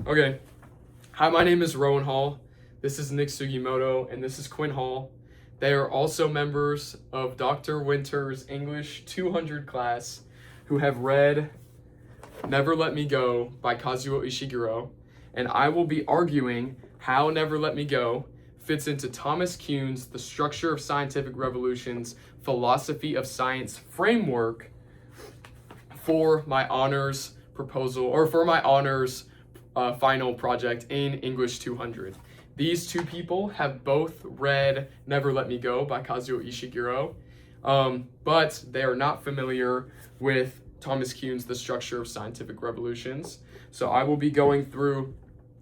Okay. Hi, my name is Rowan Hall. This is Nick Sugimoto, and this is Quinn Hall. They are also members of Dr. Winter's English 200 class who have read Never Let Me Go by Kazuo Ishiguro, and I will be arguing how Never Let Me Go fits into Thomas Kuhn's The Structure of Scientific Revolutions Philosophy of Science framework for my honors proposal, or for my honors final project in English 200. These two people have both read Never Let Me Go by Kazuo Ishiguro, but they are not familiar with Thomas Kuhn's The Structure of Scientific Revolutions. So I will be going through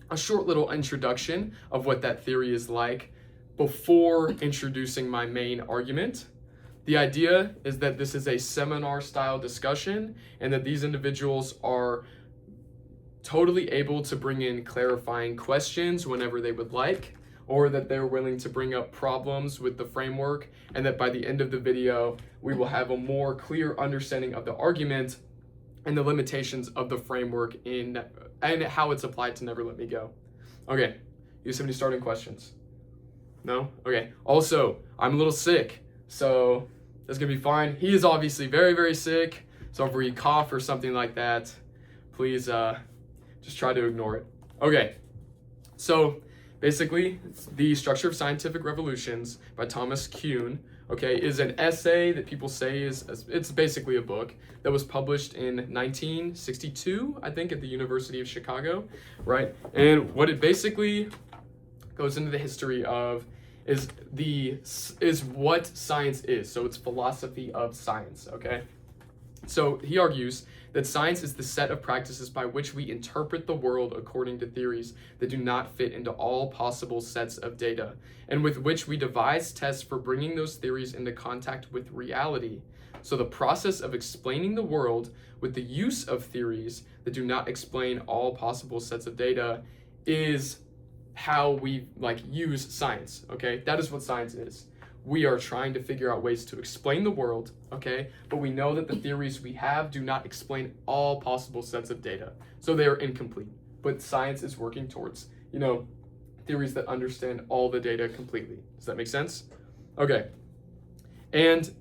a short little introduction of what that theory is like before introducing my main argument. The idea is that this is a seminar-style discussion and that these individuals are totally able to bring in clarifying questions whenever they would like, or that they're willing to bring up problems with the framework, and that by the end of the video, we will have a more clear understanding of the argument and the limitations of the framework and how it's applied to Never Let Me Go. Okay, you have any starting questions? No? Okay. Also, I'm a little sick, so that's gonna be fine. He is obviously very, very sick, so if we cough or something like that, please just try to ignore it. Okay, so basically, The Structure of Scientific Revolutions by Thomas Kuhn, okay, is an essay that people say it's basically a book that was published in 1962, I think, at the University of Chicago, right? And what it basically goes into the history of is what science is. So it's philosophy of science, okay? So he argues that science is the set of practices by which we interpret the world according to theories that do not fit into all possible sets of data, and with which we devise tests for bringing those theories into contact with reality. So the process of explaining the world with the use of theories that do not explain all possible sets of data is how we use science, okay? That is what science is. We are trying to figure out ways to explain the world, okay? But we know that the theories we have do not explain all possible sets of data. So they are incomplete. But science is working towards, theories that understand all the data completely. Does that make sense? Okay. And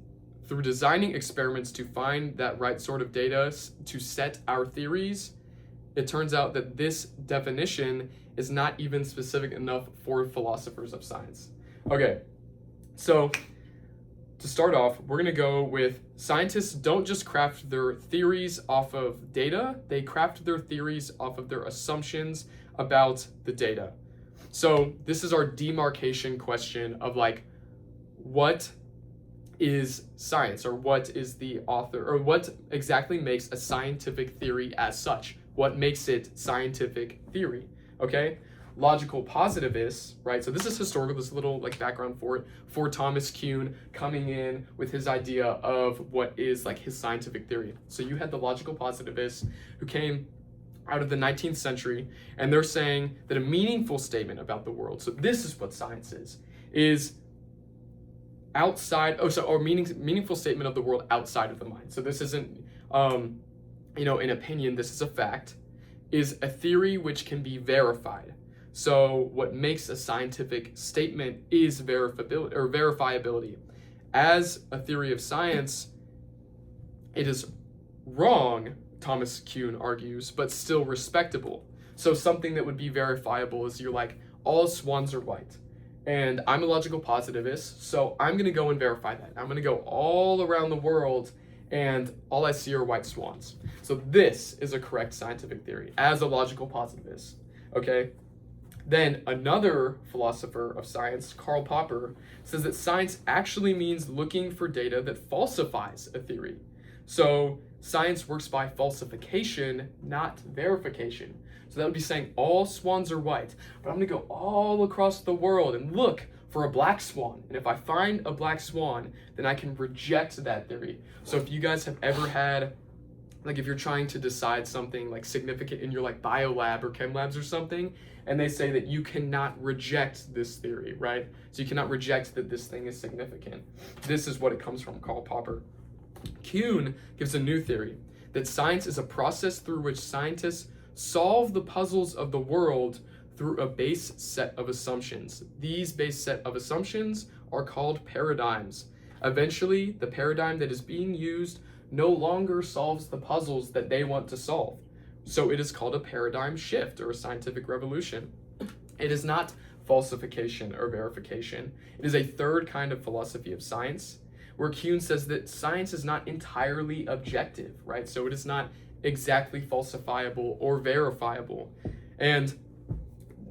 through designing experiments to find that right sort of data to set our theories, it turns out that this definition is not even specific enough for philosophers of science. Okay. So, to start off, we're going to go with scientists don't just craft their theories off of data, they craft their theories off of their assumptions about the data. So, this is our demarcation question of what is science, or what is the author, or what exactly makes a scientific theory as such? What makes it scientific theory, okay? Logical positivists, right? So this is historical, this little background for it, for Thomas Kuhn coming in with his idea of what is his scientific theory. So you had the logical positivists who came out of the 19th century, and they're saying that a meaningful statement about the world, so this is what science is outside, meaningful statement of the world outside of the mind. So this isn't, an opinion, this is a fact, is a theory which can be verified. So what makes a scientific statement is verifiability. As a theory of science, it is wrong, Thomas Kuhn argues, but still respectable. So something that would be verifiable is you're all swans are white. And I'm a logical positivist, so I'm going to go and verify that. I'm going to go all around the world, and all I see are white swans. So this is a correct scientific theory as a logical positivist, okay? Then another philosopher of science, Karl Popper, says that science actually means looking for data that falsifies a theory. So science works by falsification, not verification. So that would be saying all swans are white, but I'm going to go all across the world and look for a black swan. And if I find a black swan, then I can reject that theory. So if you guys have ever had, if you're trying to decide something significant in your bio lab or chem labs or something, and they say that you cannot reject this theory, right? So you cannot reject that this thing is significant. This is what it comes from, Karl Popper. Kuhn gives a new theory, that science is a process through which scientists solve the puzzles of the world through a base set of assumptions. These base set of assumptions are called paradigms. Eventually, the paradigm that is being used no longer solves the puzzles that they want to solve. So it is called a paradigm shift or a scientific revolution. It is not falsification or verification. It is a third kind of philosophy of science, where Kuhn says that science is not entirely objective, right? So it is not exactly falsifiable or verifiable. And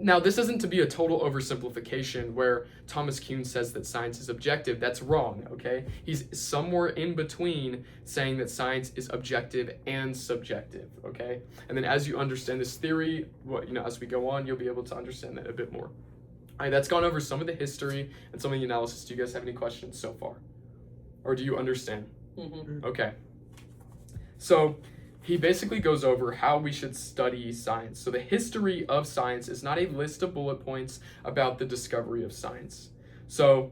now, this isn't to be a total oversimplification where Thomas Kuhn says that science is objective. That's wrong, okay? He's somewhere in between saying that science is objective and subjective, okay? And then as you understand this theory, as we go on, you'll be able to understand that a bit more. All right, that's gone over some of the history and some of the analysis. Do you guys have any questions so far? Or do you understand? Mm-hmm. Okay. So he basically goes over how we should study science. So the history of science is not a list of bullet points about the discovery of science. So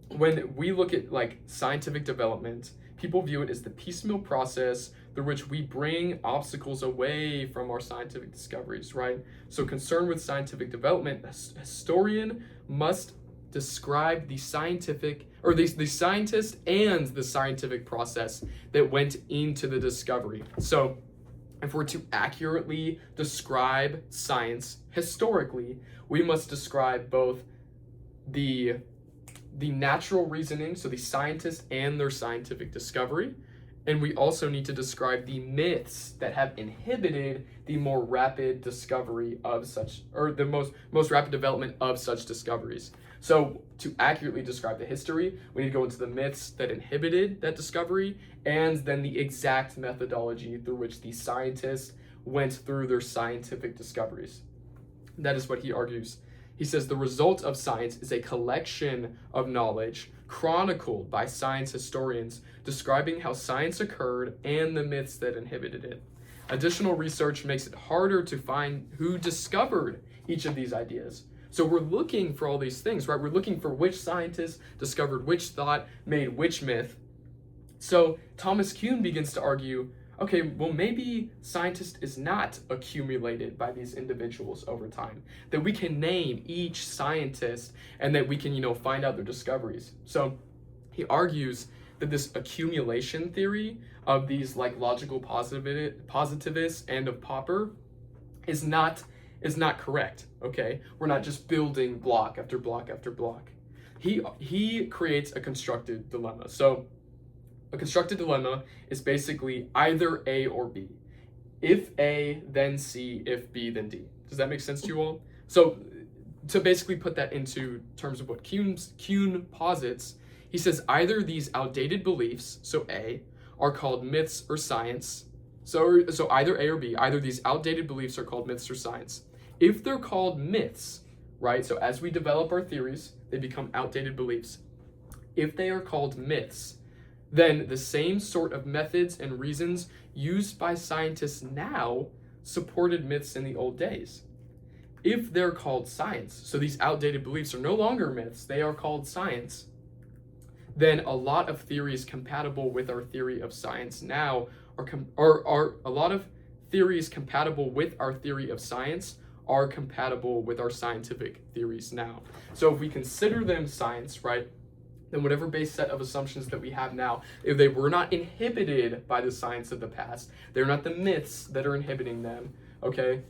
when we look at like scientific development, people view it as the piecemeal process through which we bring obstacles away from our scientific discoveries, right? So concerned with scientific development, a historian must describe the scientific or the scientist and the scientific process that went into the discovery. So if we're to accurately describe science historically, we must describe both the natural reasoning, so the scientist and their scientific discovery, and we also need to describe the myths that have inhibited the more rapid discovery of such, or the most rapid development of such discoveries. So to accurately describe the history, we need to go into the myths that inhibited that discovery, and then the exact methodology through which the scientists went through their scientific discoveries. That is what he argues. He says the result of science is a collection of knowledge chronicled by science historians describing how science occurred and the myths that inhibited it. Additional research makes it harder to find who discovered each of these ideas. So we're looking for all these things, right? We're looking for which scientist discovered which thought, made which myth. So Thomas Kuhn begins to argue, okay, well, maybe scientist is not accumulated by these individuals over time, that we can name each scientist and that we can, find out their discoveries. So he argues that this accumulation theory of these like logical positivists and of Popper is not correct, okay? We're not just building block after block after block. He creates a constructed dilemma. So a constructed dilemma is basically either A or B. If A, then C. If B, then D. Does that make sense to you all? So to basically put that into terms of what Kuhn posits, he says either these outdated beliefs, so A, are called myths or science. So either A or B, either these outdated beliefs are called myths or science. If they're called myths, right, so as we develop our theories, they become outdated beliefs. If they are called myths, then the same sort of methods and reasons used by scientists now supported myths in the old days. If they're called science, so these outdated beliefs are no longer myths, they are called science, then a lot of theories compatible with our theory of science now are a lot of theories compatible with our theory of science are compatible with our scientific theories now. So if we consider them science, right, then whatever base set of assumptions that we have now, if they were not inhibited by the science of the past, they're not the myths that are inhibiting them, okay?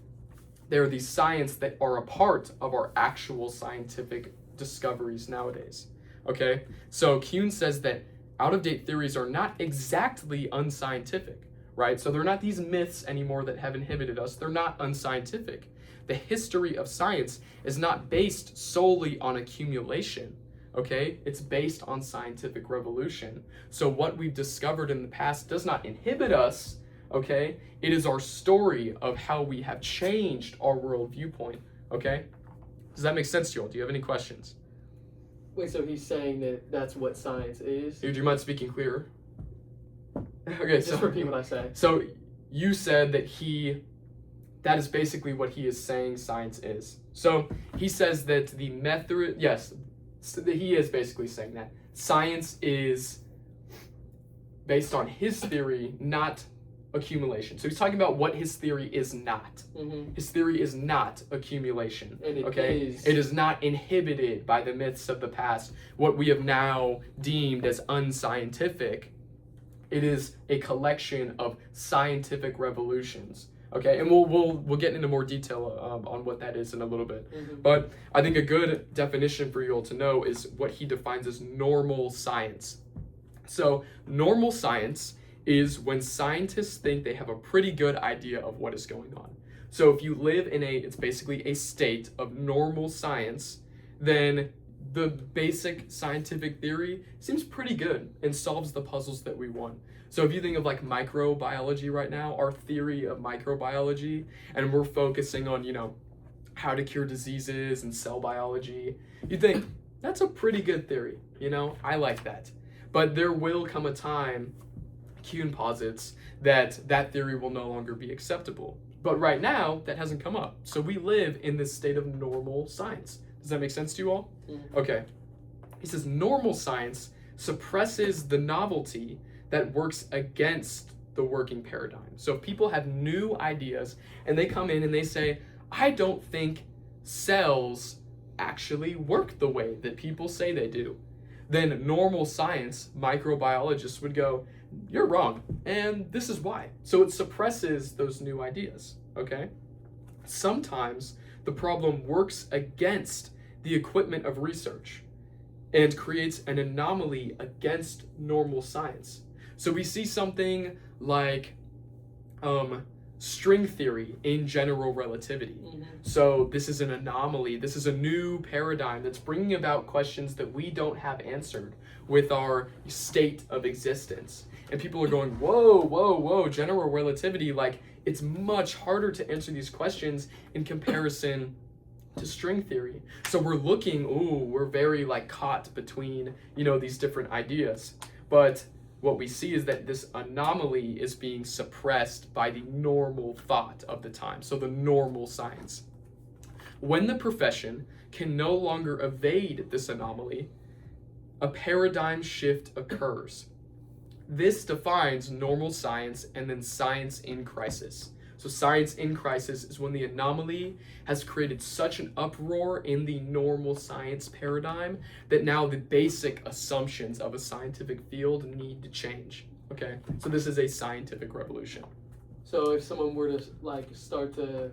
They're the science that are a part of our actual scientific discoveries nowadays, okay? So Kuhn says that out-of-date theories are not exactly unscientific, right? So they're not these myths anymore that have inhibited us. They're not unscientific. The history of science is not based solely on accumulation, okay? It's based on scientific revolution. So what we've discovered in the past does not inhibit us, okay? It is our story of how we have changed our world viewpoint, okay? Does that make sense to you all? Do you have any questions? Wait, so he's saying that that's what science is? Do you mind speaking clearer? Okay, Just repeat what I say. So you said that is basically what he is saying science is. So he says that the method, yes, so he is basically saying that science is based on his theory, not accumulation. So he's talking about what his theory is not. Mm-hmm. His theory is not accumulation. And It is not inhibited by the myths of the past, what we have now deemed as unscientific. It is a collection of scientific revolutions. Okay, and we'll get into more detail on what that is in a little bit. Mm-hmm. But I think a good definition for you all to know is what he defines as normal science. So normal science is when scientists think they have a pretty good idea of what is going on. So if you live in it's basically a state of normal science, then the basic scientific theory seems pretty good and solves the puzzles that we want. So if you think of like microbiology right now, our theory of microbiology, and we're focusing on, how to cure diseases and cell biology, you think that's a pretty good theory, I like that. But there will come a time, Kuhn posits, that theory will no longer be acceptable. But right now, that hasn't come up. So we live in this state of normal science. Does that make sense to you all? Mm-hmm. Okay. He says normal science suppresses the novelty that works against the working paradigm. So if people have new ideas and they come in and they say, I don't think cells actually work the way that people say they do, then normal science, microbiologists would go, you're wrong, and this is why. So it suppresses those new ideas, okay? Sometimes the problem works against the equipment of research and creates an anomaly against normal science. So we see something like string theory in general relativity. Mm-hmm. So this is an anomaly. This is a new paradigm that's bringing about questions that we don't have answered with our state of existence. And people are going, whoa, general relativity, like it's much harder to answer these questions in comparison to string theory. So we're we're very like caught between, these different ideas. But what we see is that this anomaly is being suppressed by the normal thought of the time, so the normal science. When the profession can no longer evade this anomaly, a paradigm shift occurs. This defines normal science and then science in crisis. So science in crisis is when the anomaly has created such an uproar in the normal science paradigm that now the basic assumptions of a scientific field need to change. Okay, so this is a scientific revolution. So if someone were to start to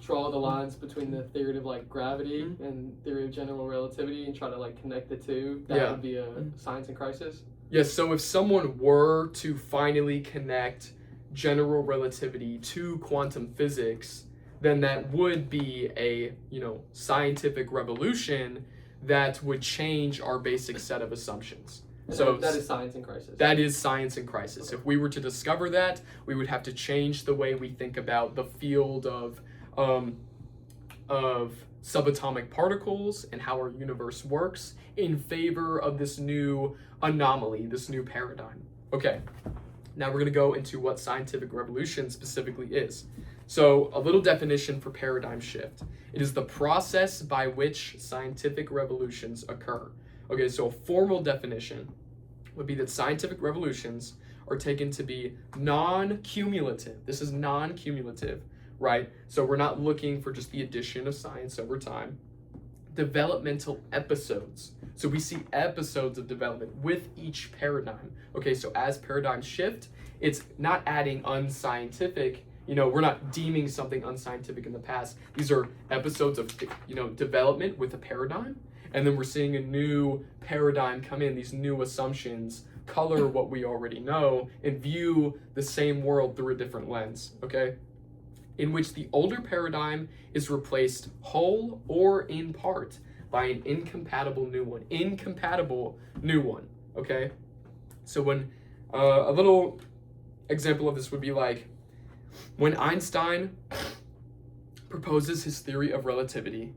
draw the lines between the theory of gravity Mm-hmm. and theory of general relativity and try to connect the two, that would be a science in crisis? Yes, so if someone were to finally connect general relativity to quantum physics, then that would be a, scientific revolution that would change our basic set of assumptions. And So that is science in crisis. that is science in crisis. Okay. If we were to discover that, we would have to change the way we think about the field of subatomic particles and how our universe works in favor of this new anomaly, this new paradigm. Okay, now we're going to go into what scientific revolution specifically is. So a little definition for paradigm shift. It is the process by which scientific revolutions occur. Okay, so a formal definition would be that scientific revolutions are taken to be non-cumulative. This is non-cumulative, right? So we're not looking for just the addition of science over time. Developmental episodes. So we see episodes of development with each paradigm. Okay, so as paradigms shift, it's not adding unscientific, we're not deeming something unscientific in the past. These are episodes of, development with a paradigm. And then we're seeing a new paradigm come in, these new assumptions color what we already know and view the same world through a different lens, okay? In which the older paradigm is replaced whole or in part by an incompatible new one, okay? So when, a little example of this would be like, when Einstein proposes his theory of relativity,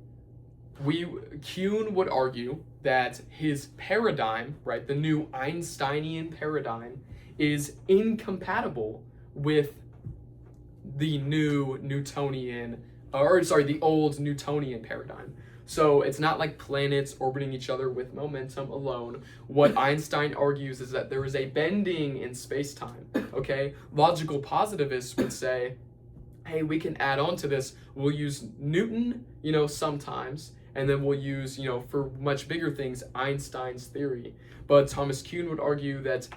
Kuhn would argue that his paradigm, right, the new Einsteinian paradigm, is incompatible with the old Newtonian paradigm. So it's not like planets orbiting each other with momentum alone. What Einstein argues is that there is a bending in space-time, okay? Logical positivists would say, hey, we can add on to this. We'll use Newton, sometimes, and then we'll use, for much bigger things, Einstein's theory. But Thomas Kuhn would argue that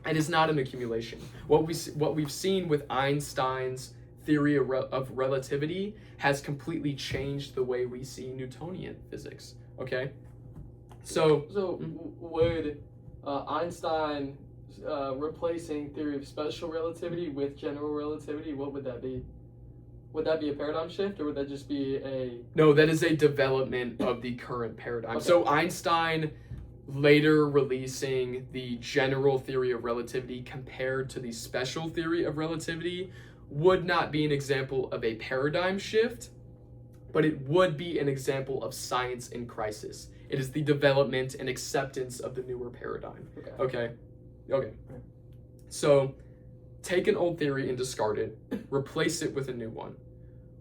it is not an accumulation. What we've seen with Einstein's theory of relativity has completely changed the way we see Newtonian physics. Okay, so would Einstein replacing theory of special relativity with general relativity? What would that be? Would that be a paradigm shift, or would that just be a... No, that is a development of the current paradigm. Okay. So Einstein later releasing the general theory of relativity compared to the special theory of relativity would not be an example of a paradigm shift, but it would be an example of science in crisis. It is the development and acceptance of the newer paradigm. Okay. So take an old theory and discard it, replace it with a new one.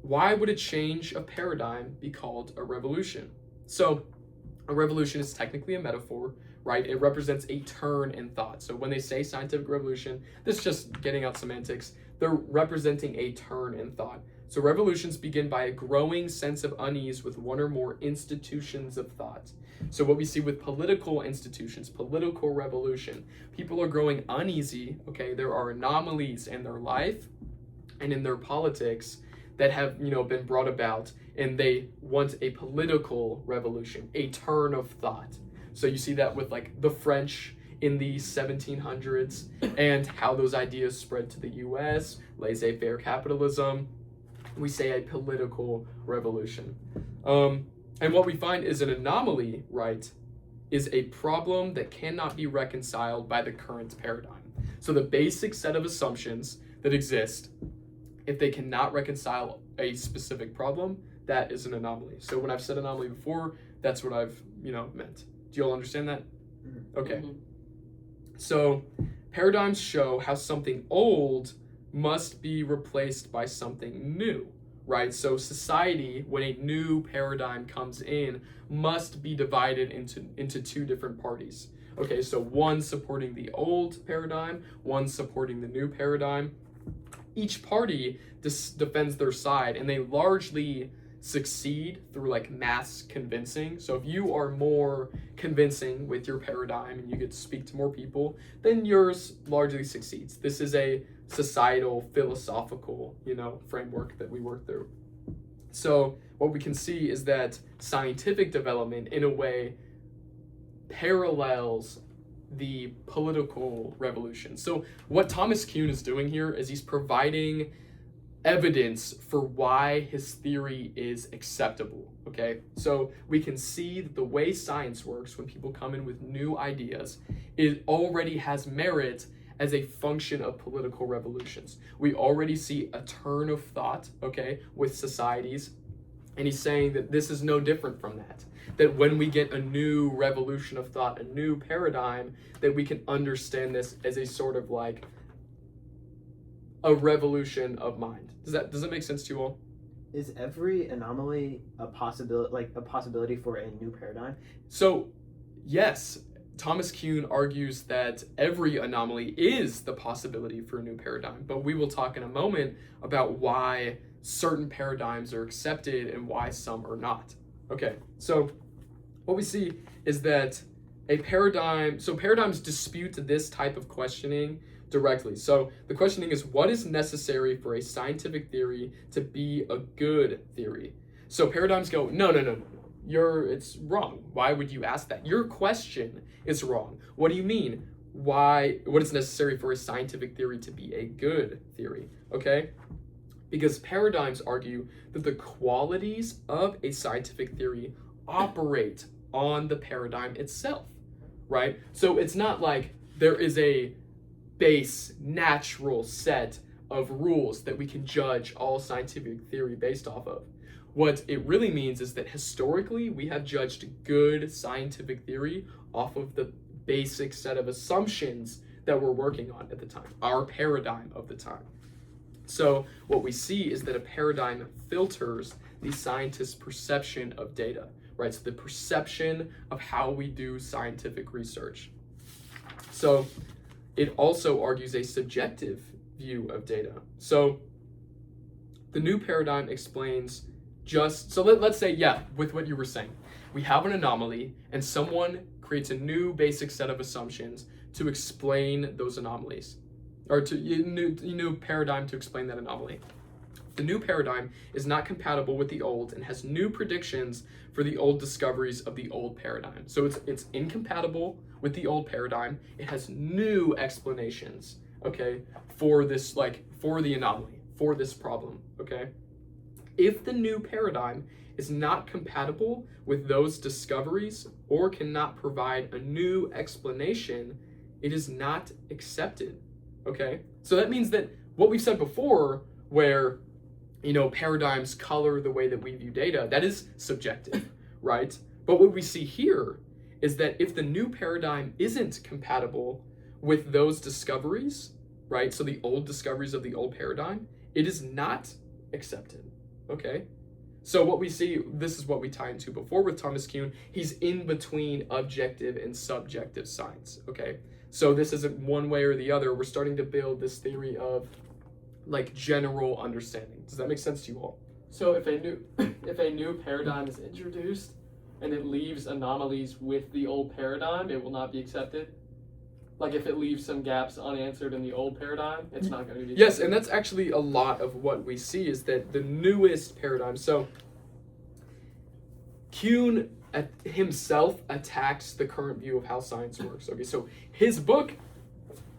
Why would a change of paradigm be called a revolution? So a revolution is technically a metaphor, right? It represents a turn in thought. So when they say scientific revolution, this is just getting out semantics. They're representing a turn in thought. So revolutions begin by a growing sense of unease with one or more institutions of thought. So what we see with political institutions, political revolution, people are growing uneasy, okay? There are anomalies in their life and in their politics that have, been brought about, and they want a political revolution, a turn of thought. So you see that with like the French in the 1700s and how those ideas spread to the US, laissez-faire capitalism. We say a political revolution. And what we find is an anomaly, right, is a problem that cannot be reconciled by the current paradigm. So the basic set of assumptions that exist, if they cannot reconcile a specific problem, that is an anomaly. So when I've said anomaly before, that's what I've, meant. Do you all understand that? Okay. Mm-hmm. So paradigms show how something old must be replaced by something new, right? So society, when a new paradigm comes in, must be divided into two different parties. Okay, so one supporting the old paradigm, one supporting the new paradigm. Each party defends their side, and they largely succeed through like mass convincing. So if you are more convincing with your paradigm and you get to speak to more people, then yours largely succeeds. This is a societal, philosophical, framework that we work through. So what we can see is that scientific development, in a way, parallels the political revolution. So what Thomas Kuhn is doing here is he's providing evidence for why his theory is acceptable, okay? So we can see that the way science works when people come in with new ideas, it already has merit as a function of political revolutions. We already see a turn of thought, okay, with societies, and he's saying that this is no different from that. That when we get a new revolution of thought, a new paradigm, that we can understand this as a sort of like a revolution of mind. Does that make sense to you all? Is every anomaly a possibility for a new paradigm? So, yes, Thomas Kuhn argues that every anomaly is the possibility for a new paradigm, but we will talk in a moment about why certain paradigms are accepted and why some are not. Okay, so what we see is that paradigms dispute this type of questioning directly. So the questioning is, what is necessary for a scientific theory to be a good theory? So paradigms go, no. It's wrong. Why would you ask that? Your question is wrong. What do you mean? What is necessary for a scientific theory to be a good theory? Okay? Because paradigms argue that the qualities of a scientific theory operate on the paradigm itself, right? So it's not like there is a base, natural set of rules that we can judge all scientific theory based off of. What it really means is that historically we have judged good scientific theory off of the basic set of assumptions that we're working on at the time, our paradigm of the time. So what we see is that a paradigm filters the scientist's perception of data, right? So the perception of how we do scientific research. So it also argues a subjective view of data. So the new paradigm explains let's say, with what you were saying, we have an anomaly and someone creates a new basic set of assumptions to explain those anomalies, or to new paradigm to explain that anomaly. The new paradigm is not compatible with the old and has new predictions for the old discoveries of the old paradigm. So it's incompatible with the old paradigm. It has new explanations, okay, for this, for the anomaly, for this problem, okay? If the new paradigm is not compatible with those discoveries or cannot provide a new explanation, it is not accepted, okay? So that means that what we said before, where paradigms color the way that we view data, that is subjective, right? But what we see here is that if the new paradigm isn't compatible with those discoveries, right? So the old discoveries of the old paradigm, it is not accepted, okay? So what we see, this is what we tie into before with Thomas Kuhn. He's in between objective and subjective science, okay? So this isn't one way or the other. We're starting to build this theory of general understanding. Does that make sense to you all? So if a new paradigm is introduced and it leaves anomalies with the old paradigm, it will not be accepted. Like if it leaves some gaps unanswered in the old paradigm, it's not going to be accepted. Yes, and that's actually a lot of what we see is that the newest paradigm. So Kuhn himself attacks the current view of how science works. Okay, so his book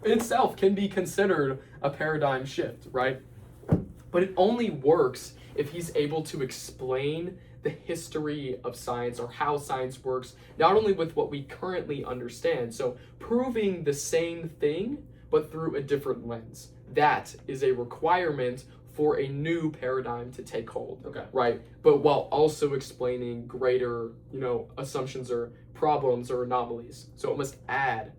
itself can be considered a paradigm shift, right? But it only works if he's able to explain the history of science, or how science works, not only with what we currently understand, so proving the same thing, but through a different lens. That is a requirement for a new paradigm to take hold, okay, right? But while also explaining greater, assumptions or problems or anomalies. So it must add.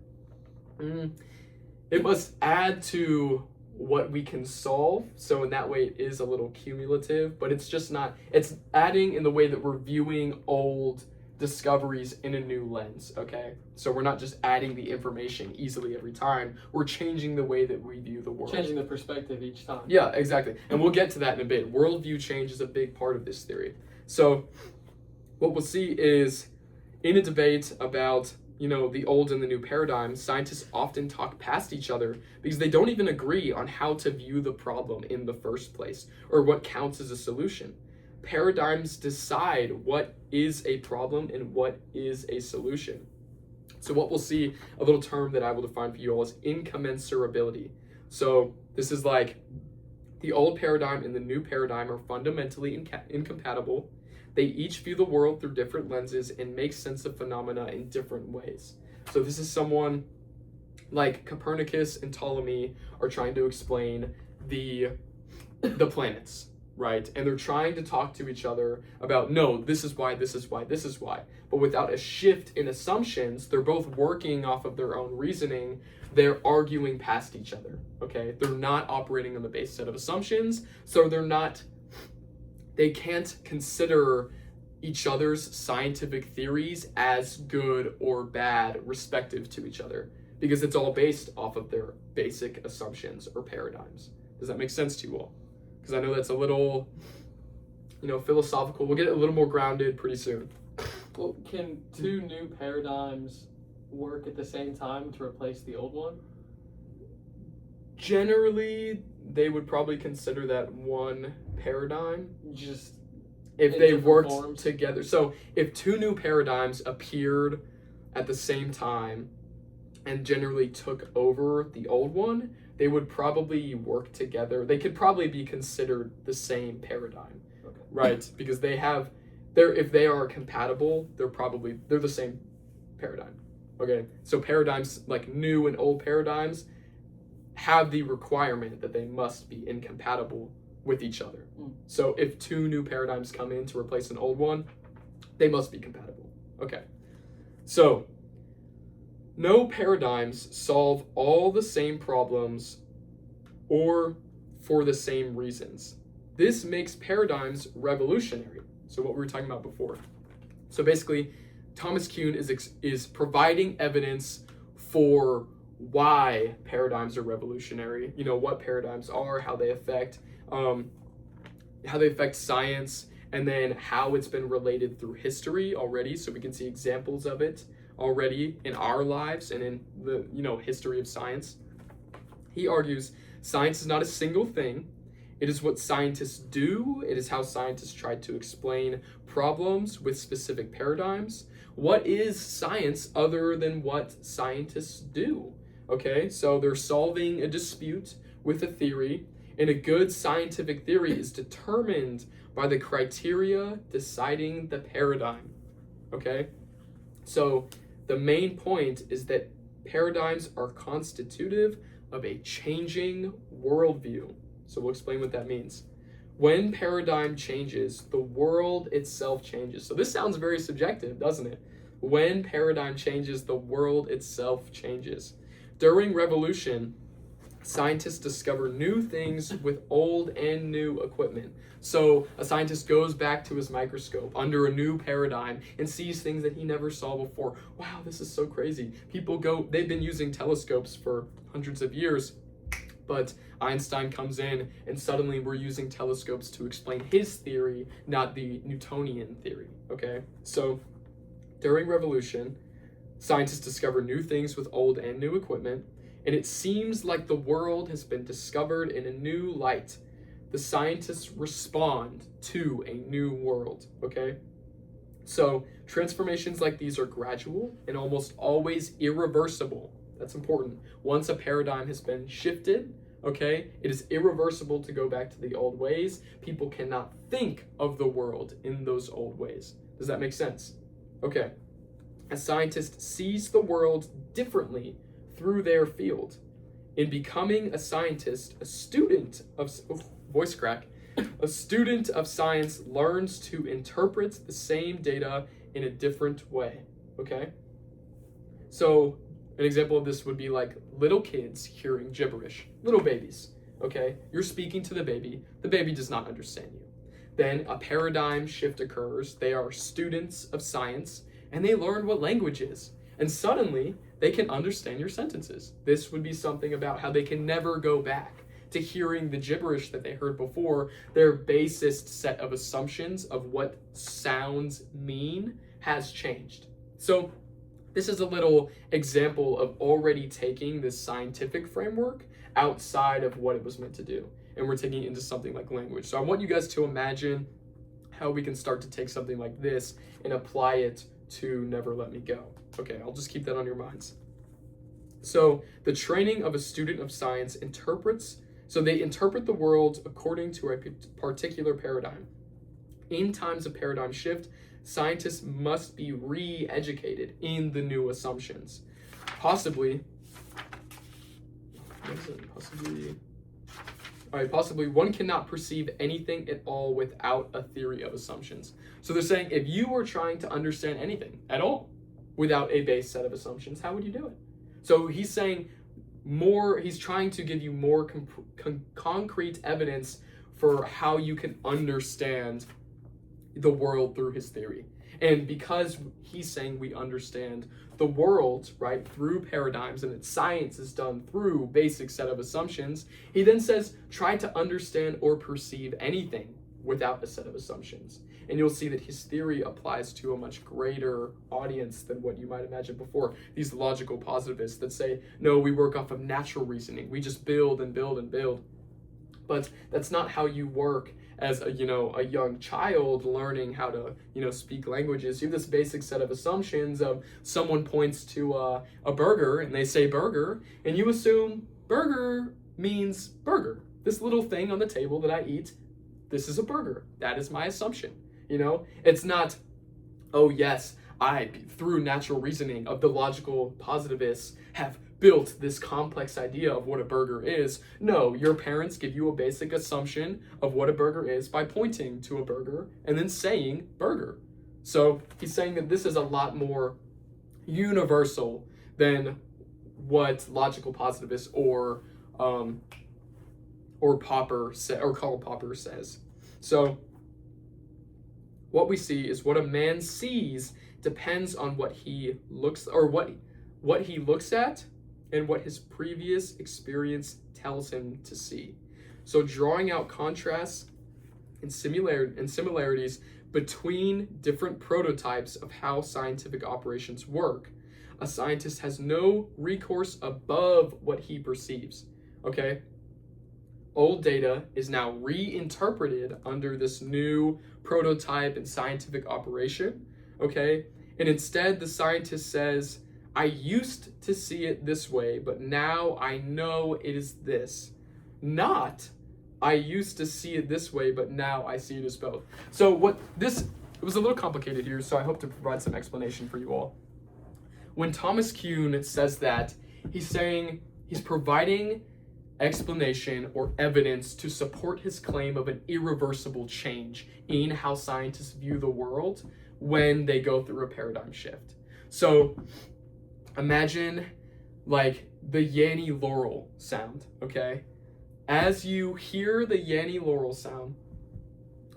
It must add to what we can solve, so in that way it is a little cumulative, but it's just not, it's adding in the way that we're viewing old discoveries in a new lens, okay? So we're not just adding the information easily every time, we're changing the way that we view the world. Changing the perspective each time. Yeah, exactly. And we'll get to that in a bit. Worldview change is a big part of this theory. So what we'll see is, in a debate about the old and the new paradigm, scientists often talk past each other because they don't even agree on how to view the problem in the first place, or what counts as a solution. Paradigms decide what is a problem and what is a solution. So what we'll see, a little term that I will define for you all, is incommensurability. So this is like the old paradigm and the new paradigm are fundamentally incompatible. They each view the world through different lenses and make sense of phenomena in different ways. So this is someone like Copernicus and Ptolemy are trying to explain the planets, right? And they're trying to talk to each other about, no, this is why, this is why, this is why. But without a shift in assumptions, they're both working off of their own reasoning. They're arguing past each other, okay? They're not operating on the base set of assumptions, so they can't consider each other's scientific theories as good or bad respective to each other, because it's all based off of their basic assumptions or paradigms. Does that make sense to you all? Because I know that's a little, philosophical. We'll get a little more grounded pretty soon. Well, can two new paradigms work at the same time to replace the old one? Generally, they would probably consider that one paradigm, just if they worked forms together. So if two new paradigms appeared at the same time and generally took over the old one, they would probably work together. They could probably be considered the same paradigm, okay, right? Because if they are compatible, they're the same paradigm, okay? So paradigms like new and old paradigms have the requirement that they must be incompatible with each other. So if two new paradigms come in to replace an old one, they must be compatible. Okay. So no paradigms solve all the same problems or for the same reasons. this makes paradigms revolutionary. So what we were talking about before. So basically, Thomas Kuhn is providing evidence for why paradigms are revolutionary. You know, what paradigms are, how they affect science, and then how it's been related through history already. So we can see examples of it already in our lives and in the, you know, history of science. He argues science is not a single thing. It is what scientists do. It is how scientists try to explain problems with specific paradigms. What is science other than what scientists do? Okay, so they're solving a dispute with a theory, and a good scientific theory is determined by the criteria deciding the paradigm. Okay, so the main point is that paradigms are constitutive of a changing worldview. So we'll explain what that means. When paradigm changes, the world itself changes. So this sounds very subjective, doesn't it? When paradigm changes, the world itself changes. During revolution, scientists discover new things with old and new equipment. So a scientist goes back to his microscope under a new paradigm and sees things that he never saw before. Wow, this is so crazy. They've been using telescopes for hundreds of years, but Einstein comes in and suddenly we're using telescopes to explain his theory, not the Newtonian theory, okay? So during revolution, scientists discover new things with old and new equipment, and it seems like the world has been discovered in a new light. The scientists respond to a new world, okay? So transformations like these are gradual and almost always irreversible. That's important. Once a paradigm has been shifted, okay, it is irreversible to go back to the old ways. People cannot think of the world in those old ways. Does that make sense? Okay. A scientist sees the world differently through their field. In becoming a scientist, a student of science learns to interpret the same data in a different way. Okay? So an example of this would be like little kids hearing gibberish, little babies. Okay? You're speaking to the baby does not understand you. Then a paradigm shift occurs. They are students of science and they learn what language is. And suddenly they can understand your sentences. This would be something about how they can never go back to hearing the gibberish that they heard before. Their basest set of assumptions of what sounds mean has changed. So this is a little example of already taking this scientific framework outside of what it was meant to do. And we're taking it into something like language. So I want you guys to imagine how we can start to take something like this and apply it to Never Let Me Go. Okay, I'll just keep that on your minds. So the training of a student of science they interpret the world according to a particular paradigm. In times of paradigm shift, scientists must be re-educated in the new assumptions. Possibly one cannot perceive anything at all without a theory of assumptions. So they're saying if you were trying to understand anything at all without a base set of assumptions, how would you do it? So he's saying he's trying to give you more concrete evidence for how you can understand the world through his theory. And because he's saying we understand the world, right, through paradigms, and that science is done through basic set of assumptions, he then says, try to understand or perceive anything without a set of assumptions. And you'll see that his theory applies to a much greater audience than what you might imagine before. These logical positivists that say, no, we work off of natural reasoning. We just build and build and build. But that's not how you work as a young child learning how to, speak languages. You have this basic set of assumptions of someone points to a burger and they say burger, and you assume burger means burger. This little thing on the table that I eat, this is a burger. That is my assumption. It's not, oh yes, I, through natural reasoning of the logical positivists, have built this complex idea of what a burger is. No, your parents give you a basic assumption of what a burger is by pointing to a burger and then saying burger. So he's saying that this is a lot more universal than what logical positivists or Karl Popper says. So what we see is what a man sees depends on what he looks at and what his previous experience tells him to see. So drawing out contrasts and similarities between different prototypes of how scientific operations work, a scientist has no recourse above what he perceives. Okay? Old data is now reinterpreted under this new prototype and scientific operation. Okay? And instead, the scientist says, I used to see it this way, but now I know it is this. Not, I used to see it this way, but now I see it as both. So it was a little complicated here, so I hope to provide some explanation for you all. When Thomas Kuhn says that, he's providing explanation or evidence to support his claim of an irreversible change in how scientists view the world when they go through a paradigm shift. So imagine like the Yanny Laurel sound, okay? As you hear the Yanny Laurel sound,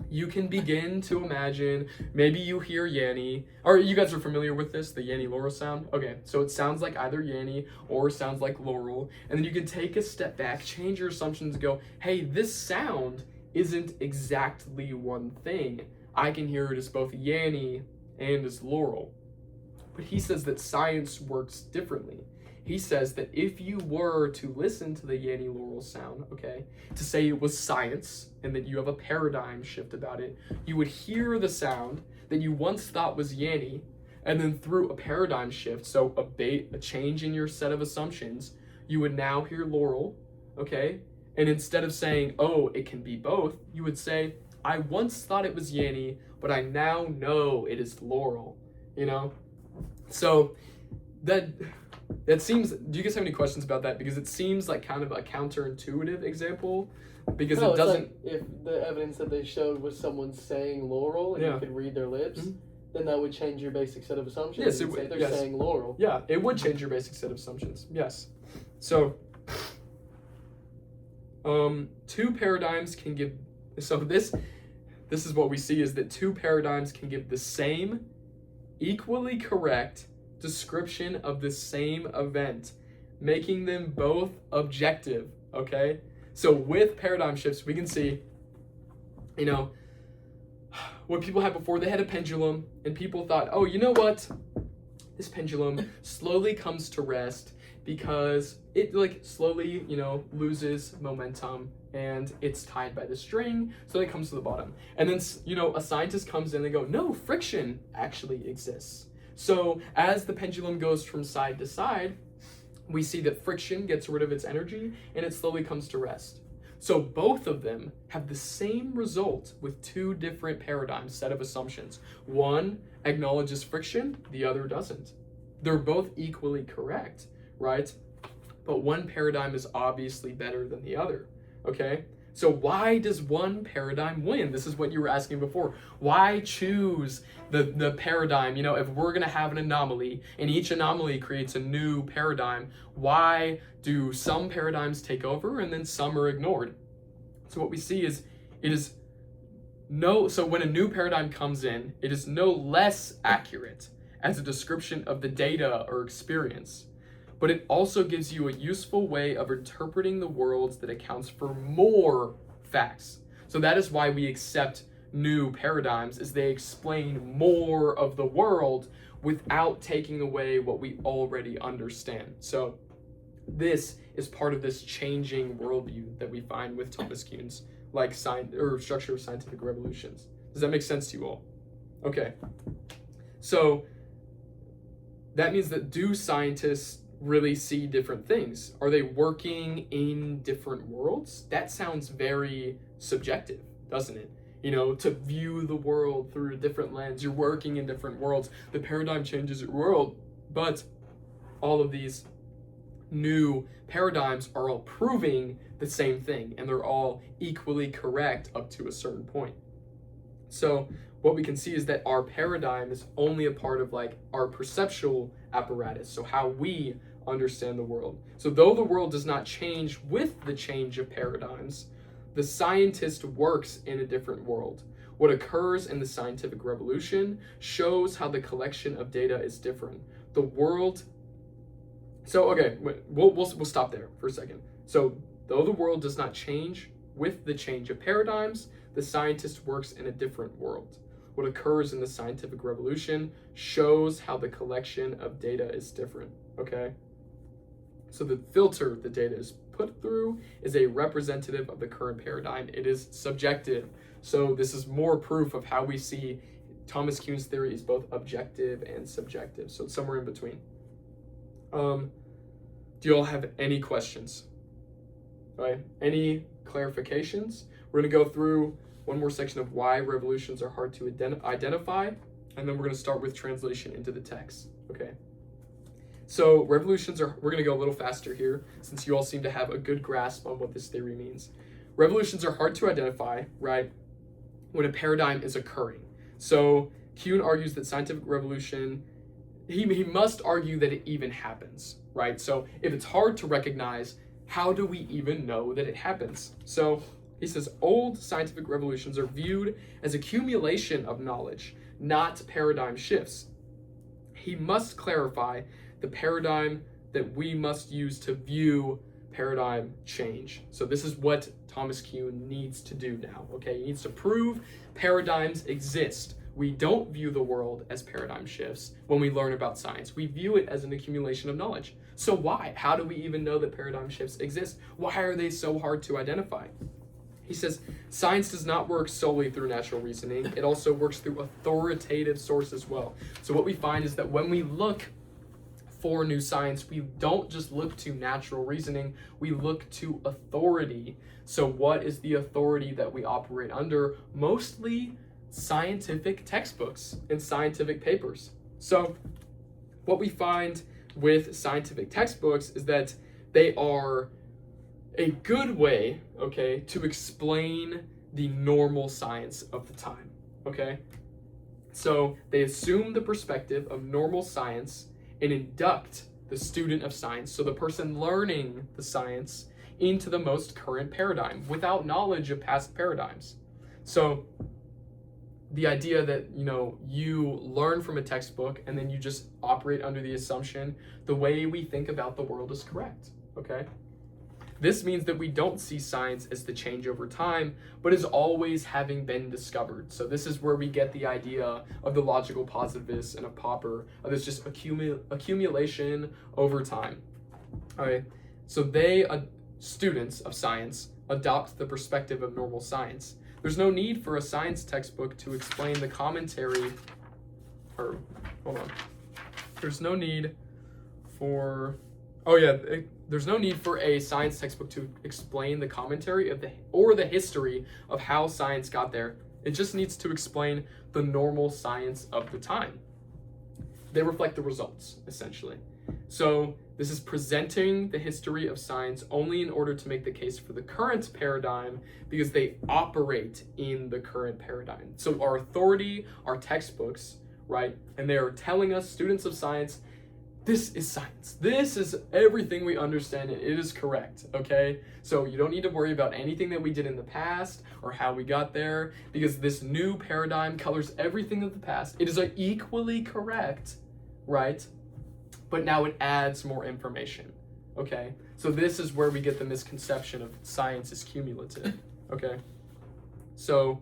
you can begin to imagine, maybe you hear Yanny, or you guys are familiar with this, the Yanny Laurel sound? Okay, so it sounds like either Yanny or sounds like Laurel, and then you can take a step back, change your assumptions, and go, hey, this sound isn't exactly one thing. I can hear it as both Yanny and as Laurel. But he says that science works differently. He says that if you were to listen to the Yanny Laurel sound, okay, to say it was science and that you have a paradigm shift about it, you would hear the sound that you once thought was Yanny, and then through a paradigm shift, so a change in your set of assumptions, you would now hear Laurel, okay? And instead of saying, oh, it can be both, you would say, I once thought it was Yanny, but I now know it is Laurel, you know? So that seems, do you guys have any questions about that? Because it seems like kind of a counterintuitive example, because No, it doesn't. like if the evidence that they showed was someone saying Laurel and you could read their lips, then that would change your basic set of assumptions. Yes, and say they're saying Laurel. Yeah, it would change your basic set of assumptions. Yes. So, two paradigms can give. So this is what we see is that two paradigms can give the same, equally correct description of the same event, making them both objective, okay? So with paradigm shifts, we can see, you know, what people had before, they had a pendulum, and people thought, oh, you know what? This pendulum slowly comes to rest because it like slowly, you know, loses momentum and it's tied by the string, so it comes to the bottom. And then, you know, a scientist comes in and they go, no, friction actually exists. So as the pendulum goes from side to side, we see that friction gets rid of its energy and it slowly comes to rest. So both of them have the same result with two different paradigms, set of assumptions. One acknowledges friction, the other doesn't. They're both equally correct, right? But one paradigm is obviously better than the other, okay? So why does one paradigm win? This is what you were asking before. Why choose the paradigm? You know, if we're going to have an anomaly and each anomaly creates a new paradigm, why do some paradigms take over and then some are ignored? So what we see is so when a new paradigm comes in, it is no less accurate as a description of the data or experience, but it also gives you a useful way of interpreting the world that accounts for more facts. So that is why we accept new paradigms, is they explain more of the world without taking away what we already understand. So this is part of this changing worldview that we find with Thomas Kuhn's like structure of scientific revolutions. Does that make sense to you all? Okay. So that means that do scientists really see different things? Are they working in different worlds? That sounds very subjective, doesn't it? You know, to view the world through a different lens, you're working in different worlds. The paradigm changes your world, but all of these new paradigms are all proving the same thing, and they're all equally correct up to a certain point. So what we can see is that our paradigm is only a part of like our perceptual apparatus, so how we understand the world. So though the world does not change with the change of paradigms, The scientist works in a different world. What occurs in the scientific revolution shows how the collection of data is different. The world. So, okay, we'll stop there for a second. So, though the world does not change with the change of paradigms, the scientist works in a different world. What occurs in the scientific revolution shows how the collection of data is different, okay? So the filter the data is put through is a representative of the current paradigm. It is subjective. So this is more proof of how we see Thomas Kuhn's theory is both objective and subjective. So it's somewhere in between. Do you all have any questions? All right, any clarifications? We're gonna go through one more section of why revolutions are hard to identify, and then we're gonna start with translation into the text, okay? So revolutions are, we're gonna go a little faster here since you all seem to have a good grasp on what this theory means. Revolutions are hard to identify, right, when a paradigm is occurring. So Kuhn argues that scientific revolution, he must argue that it even happens, right? So if it's hard to recognize, how do we even know that it happens? So he says old scientific revolutions are viewed as accumulation of knowledge, not paradigm shifts. He must clarify the paradigm that we must use to view paradigm change. So this is what Thomas Kuhn needs to do now, okay? He needs to prove paradigms exist. We don't view the world as paradigm shifts when we learn about science. We view it as an accumulation of knowledge. So why? How do we even know that paradigm shifts exist? Why are they so hard to identify? He says, science does not work solely through natural reasoning. It also works through authoritative sources as well. So what we find is that when we look for new science, we don't just look to natural reasoning, we look to authority. So what is the authority that we operate under? Mostly scientific textbooks and scientific papers. So what we find with scientific textbooks is that they are a good way, okay, to explain the normal science of the time, okay? So they assume the perspective of normal science and induct the student of science, so the person learning the science, into the most current paradigm without knowledge of past paradigms. So the idea that, you learn from a textbook and then you just operate under the assumption the way we think about the world is correct, okay? This means that we don't see science as the change over time, but as always having been discovered. So this is where we get the idea of the logical positivists and of Popper, of this just accumulation over time. All right, so they, students of science, adopt the perspective of normal science. There's no need for a science textbook to explain the commentary, There's no need for, there's no need for a science textbook to explain the commentary of the history of how science got there. It just needs to explain the normal science of the time. They reflect the results, essentially. So this is presenting the history of science only in order to make the case for the current paradigm because they operate in the current paradigm. So our authority, our textbooks, right? And they are telling us, students of science, this is science. This is everything we understand, and it is correct, okay? So you don't need to worry about anything that we did in the past or how we got there, because this new paradigm colors everything of the past. It is equally correct, right? But now it adds more information, okay? So this is where we get the misconception of science is cumulative, okay? So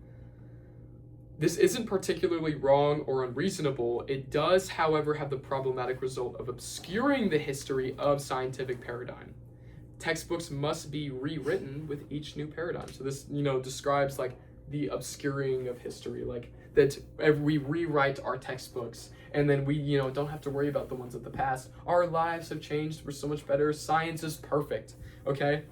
this isn't particularly wrong or unreasonable. It does, however, have the problematic result of obscuring the history of scientific paradigm. Textbooks must be rewritten with each new paradigm. So this, describes like the obscuring of history, like that we rewrite our textbooks and then we, don't have to worry about the ones of the past. Our lives have changed. We're so much better. Science is perfect, okay?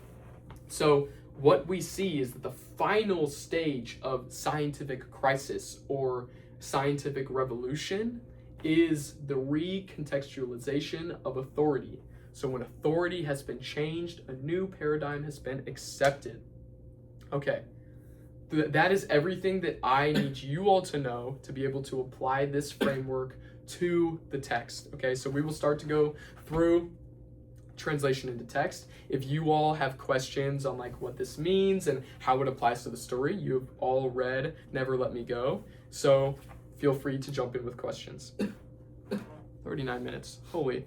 So what we see is that the final stage of scientific crisis or scientific revolution is the recontextualization of authority. So when authority has been changed, a new paradigm has been accepted. Okay, that is everything that I need you all to know to be able to apply this framework to the text. Okay, so we will start to go through translation into text. If you all have questions on like what this means and how it applies to the story, you've all read Never Let Me Go. So feel free to jump in with questions. 39 minutes. Holy.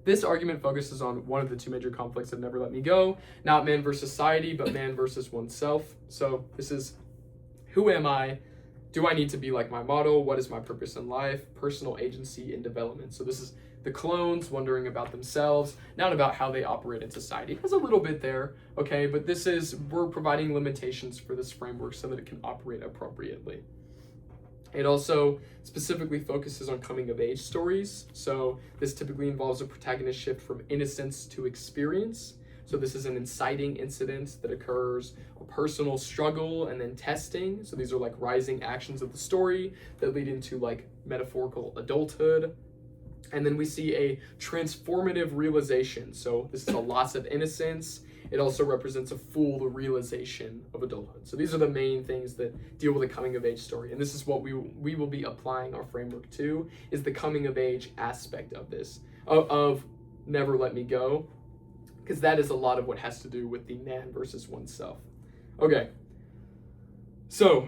This argument focuses on one of the two major conflicts of Never Let Me Go, not man versus society, but man versus oneself. So this is, who am I? Do I need to be like my model? What is my purpose in life? Personal agency and development. So this is the clones wondering about themselves, not about how they operate in society. It has a little bit there, okay? But this is, we're providing limitations for this framework so that it can operate appropriately. It also specifically focuses on coming of age stories. So this typically involves a protagonist shift from innocence to experience. So this is an inciting incident that occurs, a personal struggle, and then testing. So these are like rising actions of the story that lead into like metaphorical adulthood. And then we see a transformative realization. So this is a loss of innocence. It also represents a full realization of adulthood. So these are the main things that deal with a coming of age story. And this is what we will be applying our framework to, is the coming of age aspect of this, of Never Let Me Go, because that is a lot of what has to do with the man versus oneself. Okay, so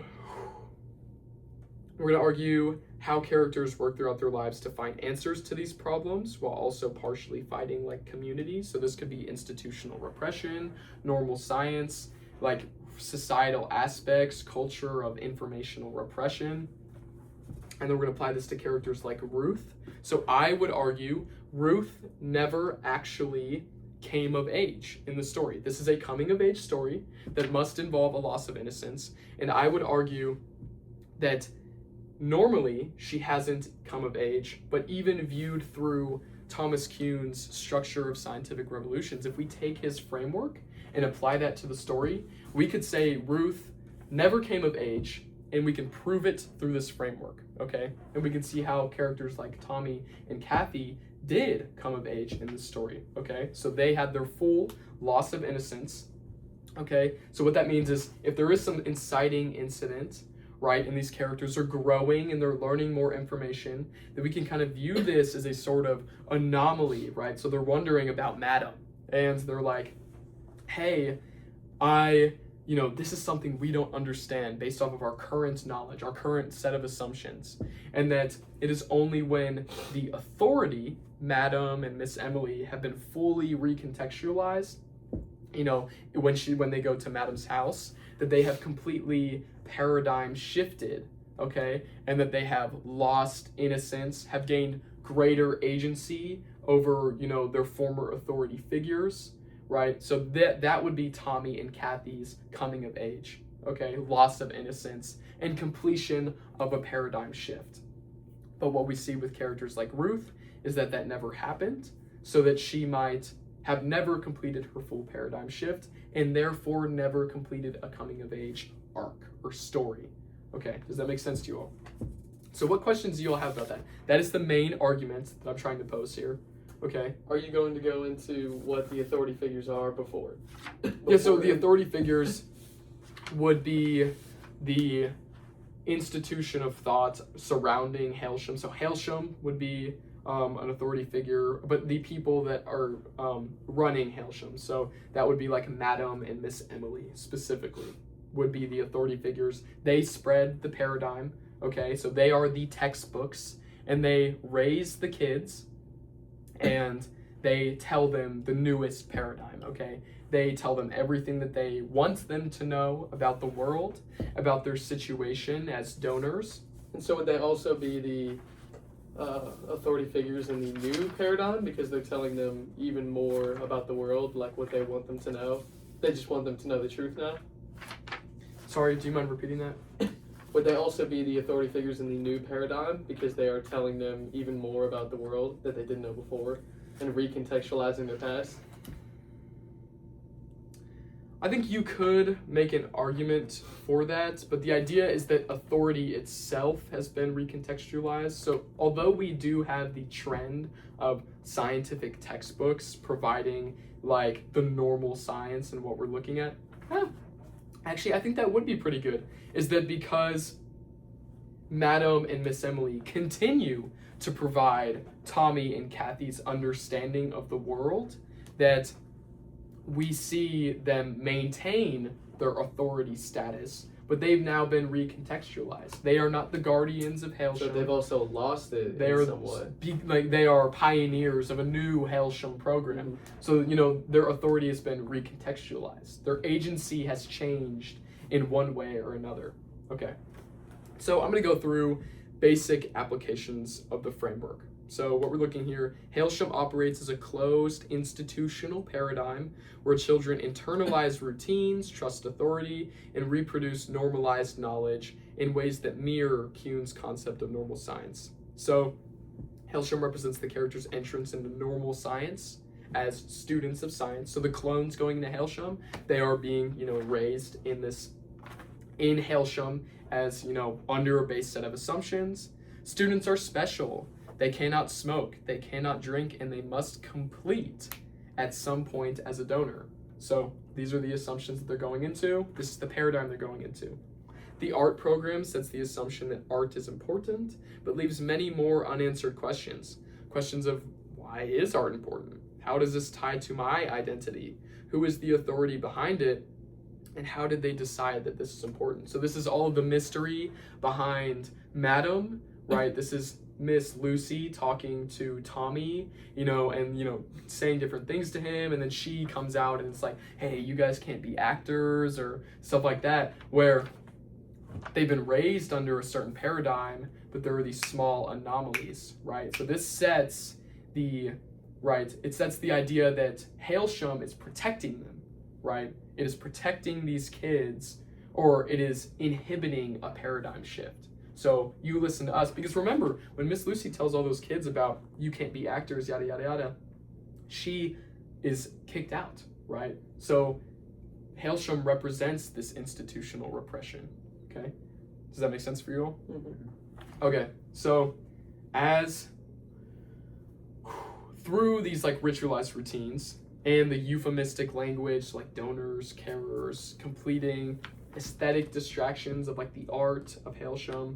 we're going to argue how characters work throughout their lives to find answers to these problems while also partially fighting like communities. So this could be institutional repression, normal science, like societal aspects, culture of informational repression. And then we're going to apply this to characters like Ruth. So I would argue Ruth never actually came of age in the story. This is a coming of age story that must involve a loss of innocence. And I would argue that normally, she hasn't come of age, but even viewed through Thomas Kuhn's structure of scientific revolutions, if we take his framework and apply that to the story, we could say Ruth never came of age, and we can prove it through this framework, okay? And we can see how characters like Tommy and Kathy did come of age in this story, okay? So they had their full loss of innocence, okay? So what that means is if there is some inciting incident, right, and these characters are growing and they're learning more information, that we can kind of view this as a sort of anomaly, right? So they're wondering about Madam, and they're like, hey, this is something we don't understand based off of our current knowledge, our current set of assumptions, and that it is only when the authority, Madam and Miss Emily, have been fully recontextualized, when they go to Madam's house, that they have completely paradigm shifted, okay? And that they have lost innocence, have gained greater agency over, their former authority figures, right? So that would be Tommy and Kathy's coming of age, okay? Loss of innocence and completion of a paradigm shift. But what we see with characters like Ruth is that never happened, so that she might have never completed her full paradigm shift and therefore never completed a coming of age arc or story. Okay, does that make sense to you all? So what questions do you all have about that? That is the main argument that I'm trying to pose here. Okay. Are you going to go into what the authority figures are before? Yeah, so the authority figures would be the institution of thought surrounding Hailsham. So Hailsham would be an authority figure, but the people that are running Hailsham, so that would be like Madam and Miss Emily specifically, would be the authority figures. They spread the paradigm, okay? So they are the textbooks, and they raise the kids, and they tell them the newest paradigm, okay? They tell them everything that they want them to know about the world, about their situation as donors. And so would they also be the authority figures in the new paradigm, because they're telling them even more about the world, like what they want them to know? They just want them to know the truth now? Sorry, do you mind repeating that? Would they also be the authority figures in the new paradigm, because they are telling them even more about the world that they didn't know before and recontextualizing their past? I think you could make an argument for that, but the idea is that authority itself has been recontextualized. So although we do have the trend of scientific textbooks providing like the normal science and what we're looking at, actually I think that would be pretty good, is that because Madam and Miss Emily continue to provide Tommy and Kathy's understanding of the world, that we see them maintain their authority status, but they've now been recontextualized. They are not the guardians of Hailsham. So they've also lost it They in are some way. they are pioneers of a new Hailsham program. So their authority has been recontextualized. Their agency has changed in one way or another. Okay, so I'm going to go through basic applications of the framework. So what we're looking here, Hailsham operates as a closed institutional paradigm where children internalize routines, trust authority, and reproduce normalized knowledge in ways that mirror Kuhn's concept of normal science. So Hailsham represents the character's entrance into normal science as students of science. So the clones going into Hailsham, they are being, raised in Hailsham as, under a base set of assumptions. Students are special. They cannot smoke, they cannot drink, and they must complete at some point as a donor. So these are the assumptions that they're going into. This is the paradigm they're going into. The art program sets the assumption that art is important, but leaves many more unanswered questions. Questions of why is art important? How does this tie to my identity? Who is the authority behind it? And how did they decide that this is important? So this is all of the mystery behind Madam, right? This is Miss Lucy talking to Tommy, and saying different things to him, and then she comes out and it's like, hey, you guys can't be actors or stuff like that, where they've been raised under a certain paradigm, but there are these small anomalies, right? So this sets the idea that Hailsham is protecting them, right? It is protecting these kids, or it is inhibiting a paradigm shift. So you listen to us, because remember, when Miss Lucy tells all those kids about you can't be actors, yada, yada, yada, she is kicked out, right? So Hailsham represents this institutional repression, okay? Does that make sense for you all? Mm-hmm. Okay, so through these ritualized routines and the euphemistic language like donors, carers, completing aesthetic distractions of the art of Hailsham,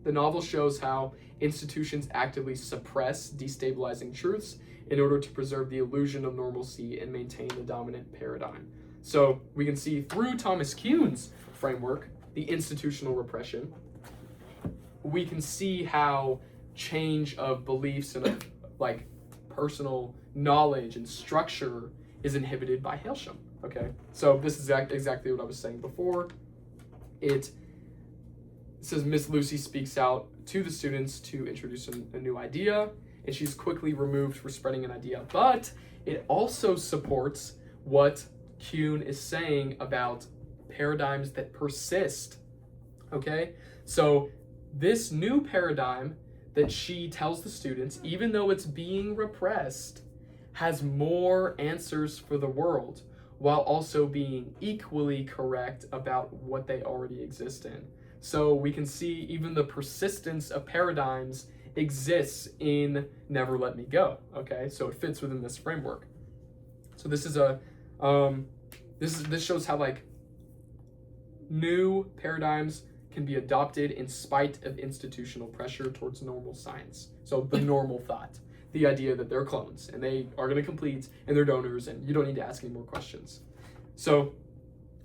the novel shows how institutions actively suppress destabilizing truths in order to preserve the illusion of normalcy and maintain the dominant paradigm. So we can see through Thomas Kuhn's framework, the institutional repression, we can see how change of beliefs and of personal knowledge and structure is inhibited by Hailsham. Okay, so this is exactly what I was saying before. It says Miss Lucy speaks out to the students to introduce a new idea, and she's quickly removed for spreading an idea. But it also supports what Kuhn is saying about paradigms that persist. Okay, so this new paradigm that she tells the students, even though it's being repressed, has more answers for the world, while also being equally correct about what they already exist in. So we can see even the persistence of paradigms exists in Never Let Me Go, okay? So it fits within this framework. So this is this shows how new paradigms can be adopted in spite of institutional pressure towards normal science. So the normal thought, the idea that they're clones and they are going to complete and they're donors and you don't need to ask any more questions. So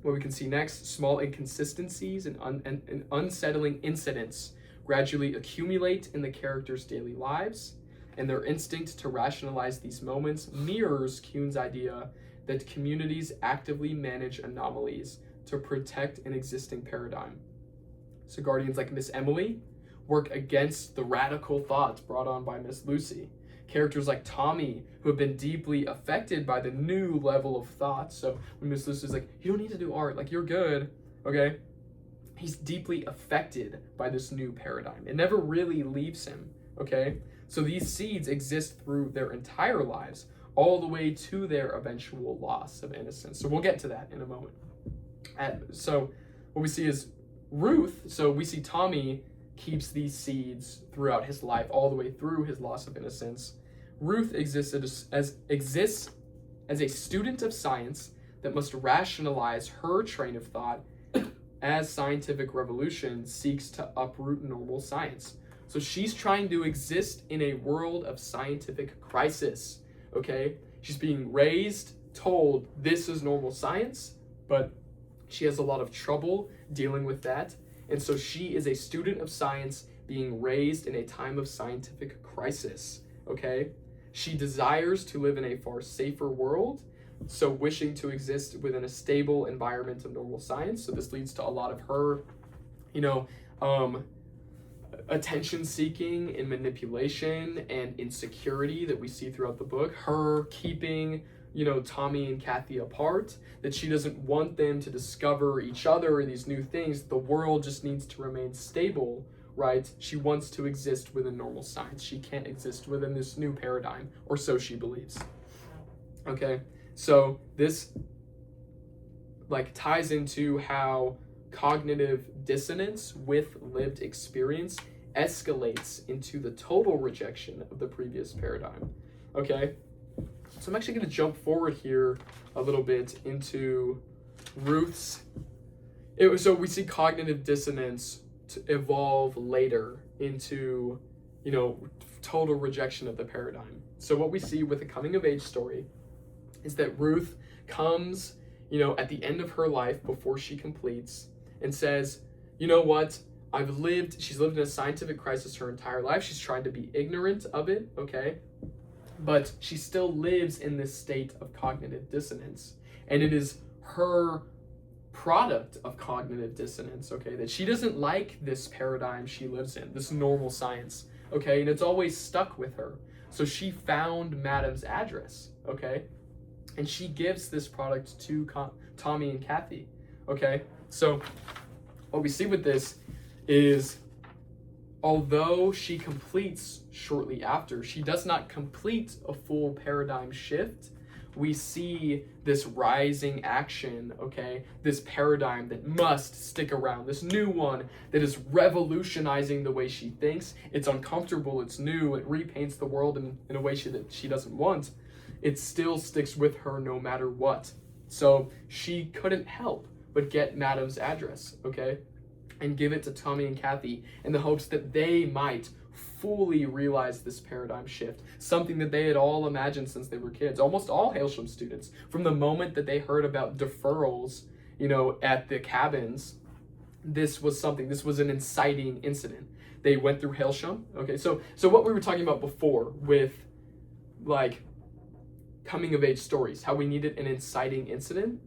what we can see next, small inconsistencies and unsettling incidents gradually accumulate in the characters' daily lives, and their instinct to rationalize these moments mirrors Kuhn's idea that communities actively manage anomalies to protect an existing paradigm. So guardians like Miss Emily work against the radical thoughts brought on by Miss Lucy. Characters like Tommy, who have been deeply affected by the new level of thought. So when Miss Lucy's like, you don't need to do art, you're good, okay? He's deeply affected by this new paradigm. It never really leaves him, okay? So these seeds exist through their entire lives, all the way to their eventual loss of innocence. So we'll get to that in a moment. So what we see is Ruth, so we see Tommy keeps these seeds throughout his life, all the way through his loss of innocence. Ruth exists as a student of science that must rationalize her train of thought as scientific revolution seeks to uproot normal science. So she's trying to exist in a world of scientific crisis, okay? She's being raised, told this is normal science, but she has a lot of trouble dealing with that. And so she is a student of science being raised in a time of scientific crisis, okay? She desires to live in a far safer world, so wishing to exist within a stable environment of normal science. So this leads to a lot of her, attention seeking and manipulation and insecurity that we see throughout the book. Her keeping, Tommy and Kathy apart, that she doesn't want them to discover each other and these new things. The world just needs to remain stable, right? She wants to exist within normal science. She can't exist within this new paradigm, or so she believes. Okay, so this ties into how cognitive dissonance with lived experience escalates into the total rejection of the previous paradigm. Okay, so I'm actually going to jump forward here a little bit into Ruth's. So we see cognitive dissonance to evolve later into, total rejection of the paradigm. So what we see with a coming of age story is that Ruth comes, at the end of her life before she completes and says, you know what? She's lived in a scientific crisis her entire life. She's tried to be ignorant of it, okay? But she still lives in this state of cognitive dissonance. And it is her product of cognitive dissonance, okay, that she doesn't like this paradigm she lives in, this normal science, okay? And it's always stuck with her. So she found Madam's address, okay? And she gives this product to Tommy and Kathy, okay? So what we see with this is, although she completes shortly after, she does not complete a full paradigm shift. We see this rising action, okay? This paradigm that must stick around, this new one that is revolutionizing the way she thinks. It's uncomfortable, it's new, it repaints the world in a way that she doesn't want. It still sticks with her no matter what. So she couldn't help but get Madam's address, okay? And give it to Tommy and Kathy in the hopes that they might fully realize this paradigm shift, something that they had all imagined since they were kids. Almost all Hailsham students, from the moment that they heard about deferrals, at the cabins, this was an inciting incident. They went through Hailsham, okay? So what we were talking about before with, coming of age stories, how we needed an inciting incident,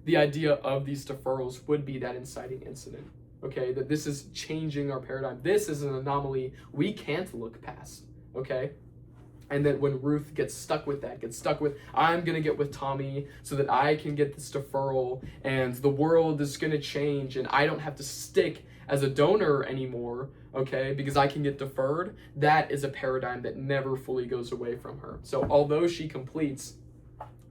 the idea of these deferrals would be that inciting incident. Okay, that this is changing our paradigm. This is an anomaly we can't look past, okay? And that when Ruth gets stuck with, I'm going to get with Tommy so that I can get this deferral and the world is going to change and I don't have to stick as a donor anymore, okay, because I can get deferred. That is a paradigm that never fully goes away from her. So although she completes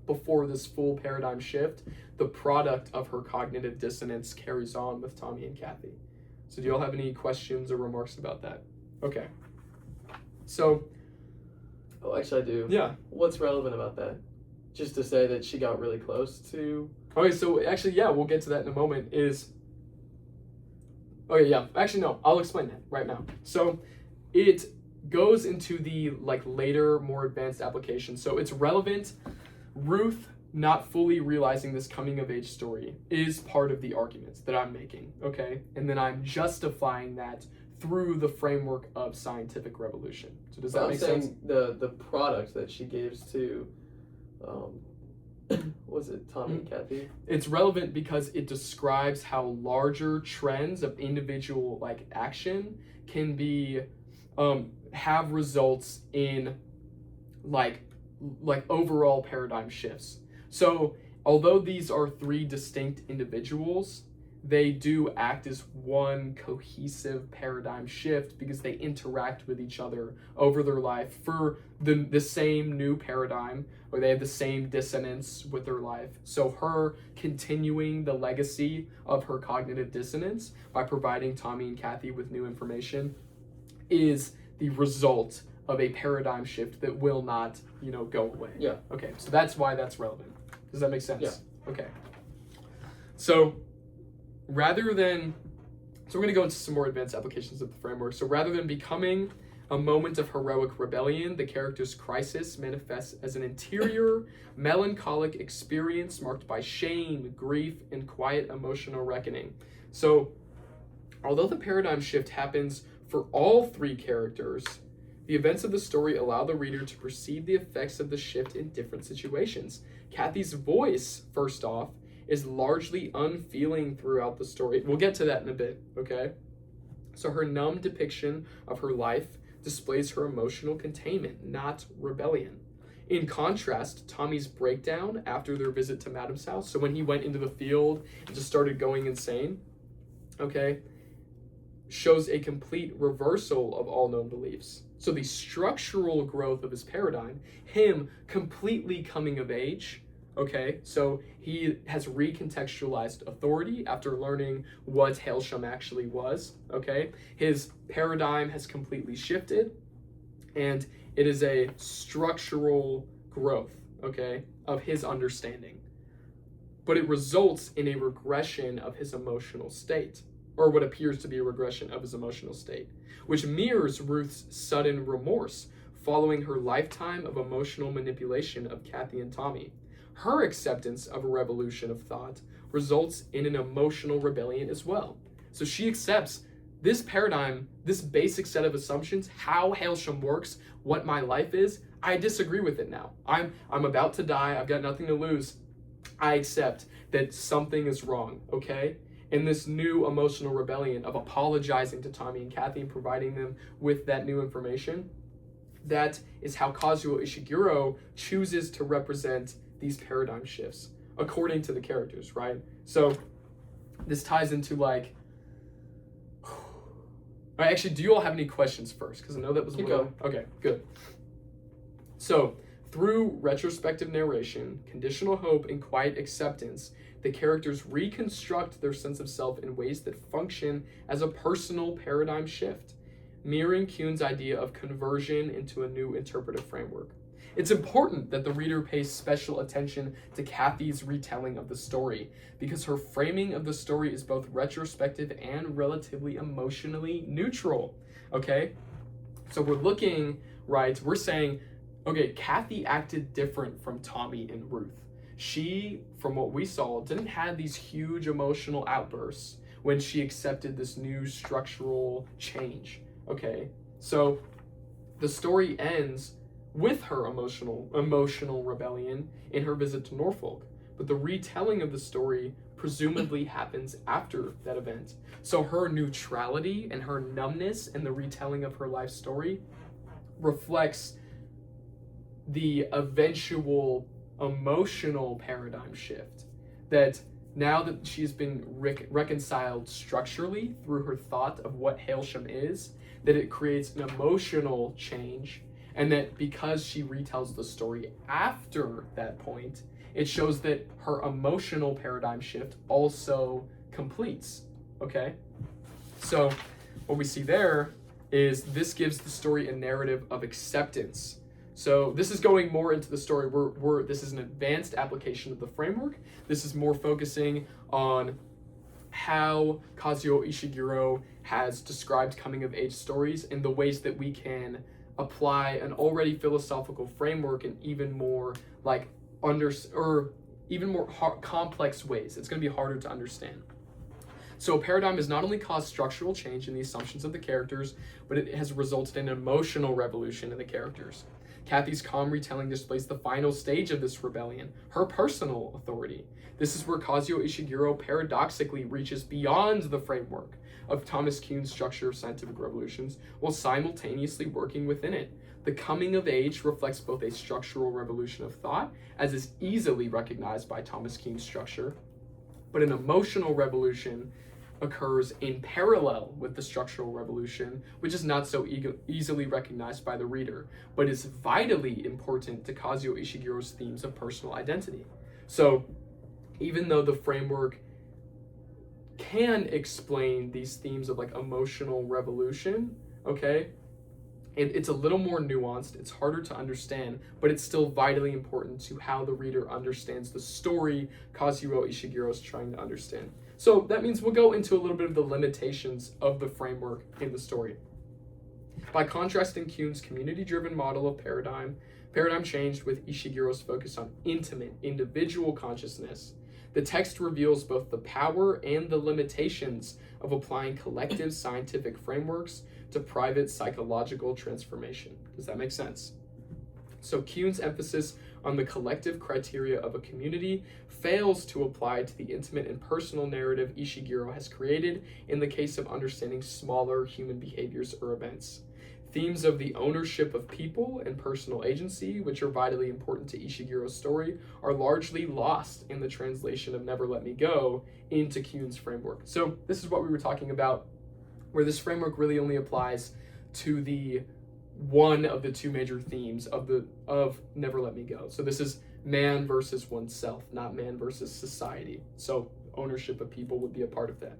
before this full paradigm shift, the product of her cognitive dissonance carries on with Tommy and Kathy. So do you all have any questions or remarks about that? Okay. So. Oh, actually I do. Yeah. What's relevant about that? Just to say that she got really close to... Okay, so actually, yeah, we'll get to that in a moment, Okay, yeah. Actually, no, I'll explain that right now. So it goes into the, later, more advanced application. So it's relevant. Ruth not fully realizing this coming of age story is part of the arguments that I'm making, okay? And then I'm justifying that through the framework of scientific revolution. So does that make sense? The product that she gives to, was it Tommy and Kathy? It's relevant because it describes how larger trends of individual action can be, have results in overall paradigm shifts. So although these are three distinct individuals, they do act as one cohesive paradigm shift because they interact with each other over their life for the same new paradigm, or they have the same dissonance with their life. So her continuing the legacy of her cognitive dissonance by providing Tommy and Kathy with new information is the result of a paradigm shift that will not, go away. Yeah. Okay, so that's why that's relevant. Does that make sense? Yeah. Okay. So we're going to go into some more advanced applications of the framework. So rather than becoming a moment of heroic rebellion, the character's crisis manifests as an interior, melancholic experience marked by shame, grief, and quiet emotional reckoning. So, although the paradigm shift happens for all three characters, the events of the story allow the reader to perceive the effects of the shift in different situations. Kathy's voice, first off, is largely unfeeling throughout the story. We'll get to that in a bit, okay? So her numb depiction of her life displays her emotional containment, not rebellion. In contrast, Tommy's breakdown after their visit to Madam's house, so when he went into the field and just started going insane, okay, shows a complete reversal of all known beliefs. So the structural growth of his paradigm, him completely coming of age, okay, so he has recontextualized authority after learning what Hailsham actually was, okay? His paradigm has completely shifted, and it is a structural growth, okay, of his understanding. But it results in a regression of his emotional state, or what appears to be a regression of his emotional state, which mirrors Ruth's sudden remorse following her lifetime of emotional manipulation of Kathy and Tommy. Her acceptance of a revolution of thought results in an emotional rebellion as well. So she accepts this paradigm, this basic set of assumptions, how Hailsham works, what my life is. I disagree with it now. I'm about to die. I've got nothing to lose. I accept that something is wrong, okay? And this new emotional rebellion of apologizing to Tommy and Kathy and providing them with that new information, that is how Kazuo Ishiguro chooses to represent these paradigm shifts according to the characters, right? So this ties into like, all right, actually, do you all have any questions first? Because I know that was Keep little... going. Okay, good. So through retrospective narration, conditional hope, and quiet acceptance, the characters reconstruct their sense of self in ways that function as a personal paradigm shift, mirroring Kuhn's idea of conversion into a new interpretive framework. It's important that the reader pays special attention to Kathy's retelling of the story, because her framing of the story is both retrospective and relatively emotionally neutral, okay? So we're looking, right, we're saying, okay, Kathy acted different from Tommy and Ruth. She, from what we saw, didn't have these huge emotional outbursts when she accepted this new structural change, okay? So the story ends with her emotional rebellion in her visit to Norfolk, but the retelling of the story presumably happens after that event. So her neutrality and her numbness in the retelling of her life story reflects the eventual emotional paradigm shift, that now that she's been reconciled structurally through her thought of what Hailsham is, that it creates an emotional change, and that because she retells the story after that point, it shows that her emotional paradigm shift also completes, okay? So what we see there is this gives the story a narrative of acceptance. So this is going more into the story. This is an advanced application of the framework. This is more focusing on how Kazuo Ishiguro has described coming-of-age stories and the ways that we can apply an already philosophical framework in even more complex ways. It's going to be harder to understand. So a paradigm has not only caused structural change in the assumptions of the characters, but it has resulted in an emotional revolution in the characters. Kathy's calm retelling displays the final stage of this rebellion, her personal authority. This is where Kazuo Ishiguro paradoxically reaches beyond the framework of Thomas Kuhn's structure of scientific revolutions while simultaneously working within it. The coming of age reflects both a structural revolution of thought, as is easily recognized by Thomas Kuhn's structure, but an emotional revolution occurs in parallel with the structural revolution, which is not so easily recognized by the reader, but is vitally important to Kazuo Ishiguro's themes of personal identity. So even though the framework can explain these themes of like emotional revolution, okay, it's a little more nuanced, it's harder to understand, but it's still vitally important to how the reader understands the story Kazuo Ishiguro is trying to understand. So that means we'll go into a little bit of the limitations of the framework in the story. By contrasting Kuhn's community-driven model of paradigm changed with Ishiguro's focus on intimate, individual consciousness. The text reveals both the power and the limitations of applying collective scientific frameworks to private psychological transformation. Does that make sense? So Kuhn's emphasis on the collective criteria of a community fails to apply to the intimate and personal narrative Ishiguro has created in the case of understanding smaller human behaviors or events. Themes of the ownership of people and personal agency, which are vitally important to Ishiguro's story, are largely lost in the translation of Never Let Me Go into Kuhn's framework. So this is what we were talking about, where this framework really only applies to the one of the two major themes of Never Let Me Go. So this is man versus oneself, not man versus society. So ownership of people would be a part of that.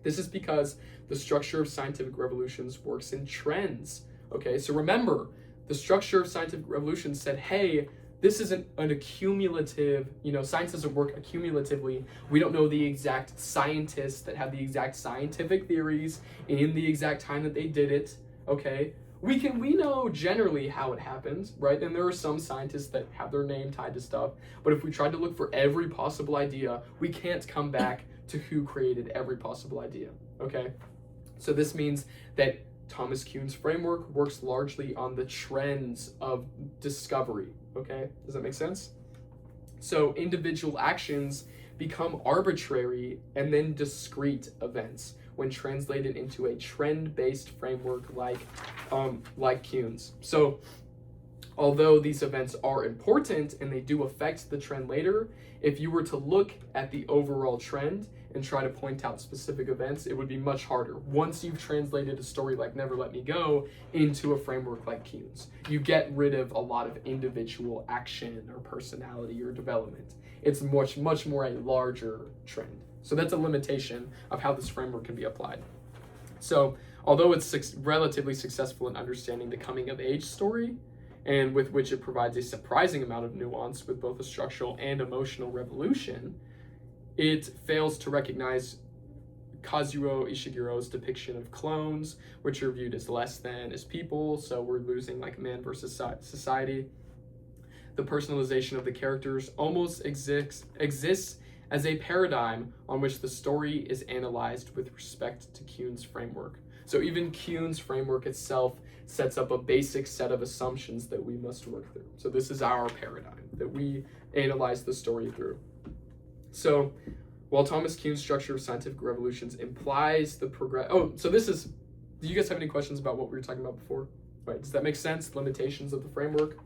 This is because the structure of scientific revolutions works in trends. Okay, so remember, the structure of scientific revolutions said, hey, this isn't an accumulative, science doesn't work accumulatively. We don't know the exact scientists that have the exact scientific theories in the exact time that they did it, okay? We know generally how it happened, right? And there are some scientists that have their name tied to stuff, but if we tried to look for every possible idea, we can't come back to who created every possible idea, okay? So this means that Thomas Kuhn's framework works largely on the trends of discovery, okay? Does that make sense? So individual actions become arbitrary and then discrete events when translated into a trend-based framework like Kuhn's. So although these events are important and they do affect the trend later, if you were to look at the overall trend and try to point out specific events, it would be much harder. Once you've translated a story like Never Let Me Go into a framework like Kuhn's, you get rid of a lot of individual action or personality or development. It's much more a larger trend. So that's a limitation of how this framework can be applied. So although it's relatively successful in understanding the coming of age story, and with which it provides a surprising amount of nuance with both a structural and emotional revolution, it fails to recognize Kazuo Ishiguro's depiction of clones, which are viewed as less than as people, so we're losing like man versus society. The personalization of the characters almost exists as a paradigm on which the story is analyzed with respect to Kuhn's framework. So even Kuhn's framework itself sets up a basic set of assumptions that we must work through. So this is our paradigm that we analyze the story through. So while Thomas Kuhn's structure of scientific revolutions implies the do you guys have any questions about what we were talking about before? Right, does that make sense? Limitations of the framework?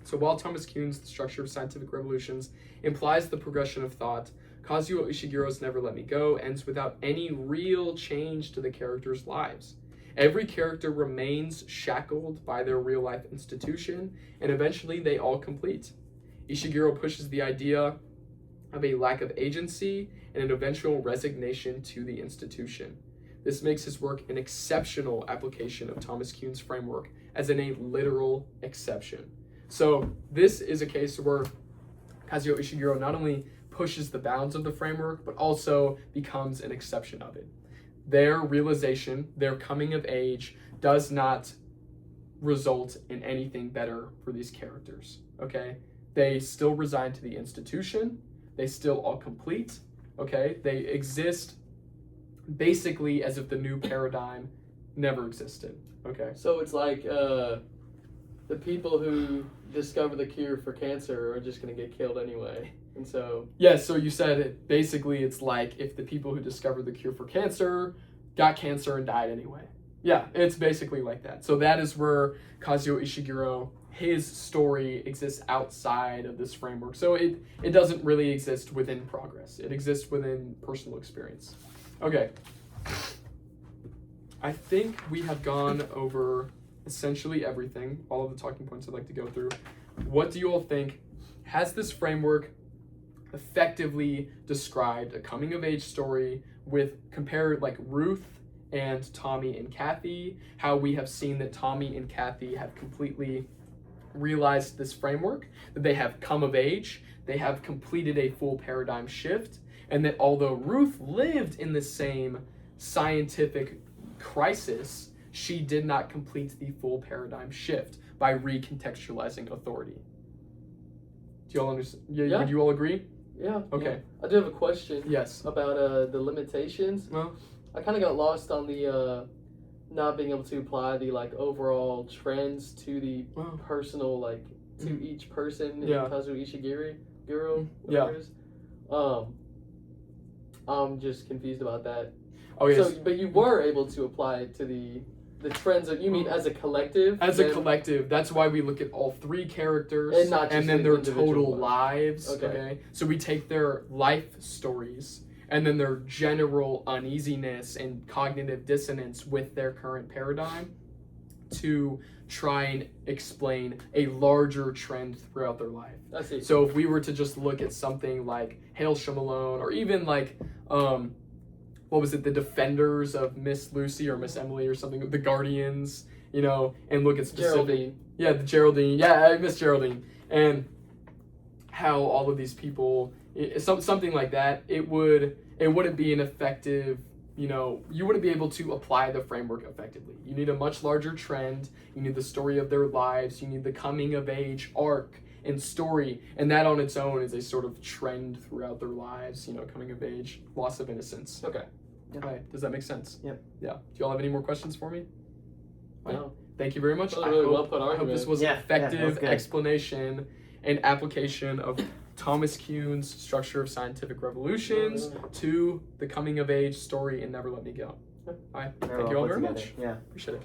So while Thomas Kuhn's structure of scientific revolutions implies the progression of thought, Kazuo Ishiguro's Never Let Me Go ends without any real change to the characters' lives. Every character remains shackled by their real-life institution, and eventually they all complete. Ishiguro pushes the idea of a lack of agency and an eventual resignation to the institution. This makes his work an exceptional application of Thomas Kuhn's framework, as in a literal exception. So this is a case where Kazuo Ishiguro not only pushes the bounds of the framework, but also becomes an exception of it. Their realization, their coming of age, does not result in anything better for these characters, okay? They still resign to the institution, they still all complete, okay? They exist basically as if the new paradigm never existed, okay? So it's like the people who discover the cure for cancer are just going to get killed anyway. And so... Yeah, so you said it, basically it's like if the people who discovered the cure for cancer got cancer and died anyway. Yeah, it's basically like that. So that is where Kazuo Ishiguro, his story exists outside of this framework. So it doesn't really exist within progress. It exists within personal experience. Okay. I think we have gone over essentially everything, all of the talking points I'd like to go through. What do you all think? Has this framework effectively described a coming of age story with compared like Ruth and Tommy and Kathy, how we have seen that Tommy and Kathy have completely realized this framework, that they have come of age, they have completed a full paradigm shift, and that although Ruth lived in the same scientific crisis, she did not complete the full paradigm shift by recontextualizing authority. Do y'all understand? Yeah. Would you all agree? Yeah. Okay. Yeah. I do have a question Yes. about the limitations. Well, I kind of got lost on the not being able to apply the like overall trends to the wow. personal like to each person in Yeah. Kazuo Ishiguro, Yeah. whatever it is. I'm just confused about that. Oh yes. So, but you were able to apply it to the trends that you mean as a collective. As a collective, that's why we look at all three characters And not just then the their individual total ones. lives. Okay. So we take their life stories and then their general uneasiness and cognitive dissonance with their current paradigm to try and explain a larger trend throughout their life. I see. So if we were to just look at something like Hail Shmalone or even like what was it, the Defenders of Miss Lucy or Miss Emily or something, the Guardians, you know, and look at specific Geraldine. Yeah, the Geraldine. Yeah, I miss Geraldine. And how all of these people something like that, it wouldn't be an effective, you know, you wouldn't be able to apply the framework effectively. You need a much larger trend, you need the story of their lives, you need the coming of age arc and story, and that on its own is a sort of trend throughout their lives, you know, coming of age, loss of innocence. Okay. Yep. Right. Does that make sense? Yep. Yeah. Do y'all have any more questions for me? No. Thank you very much. That was a really I well put hope argument. this was Yeah, an effective that was good. explanation and application of Thomas Kuhn's Structure of Scientific Revolutions to the coming of age story in Never Let Me Go. All right. Very Thank you well all put very together. much. Yeah. Appreciate it.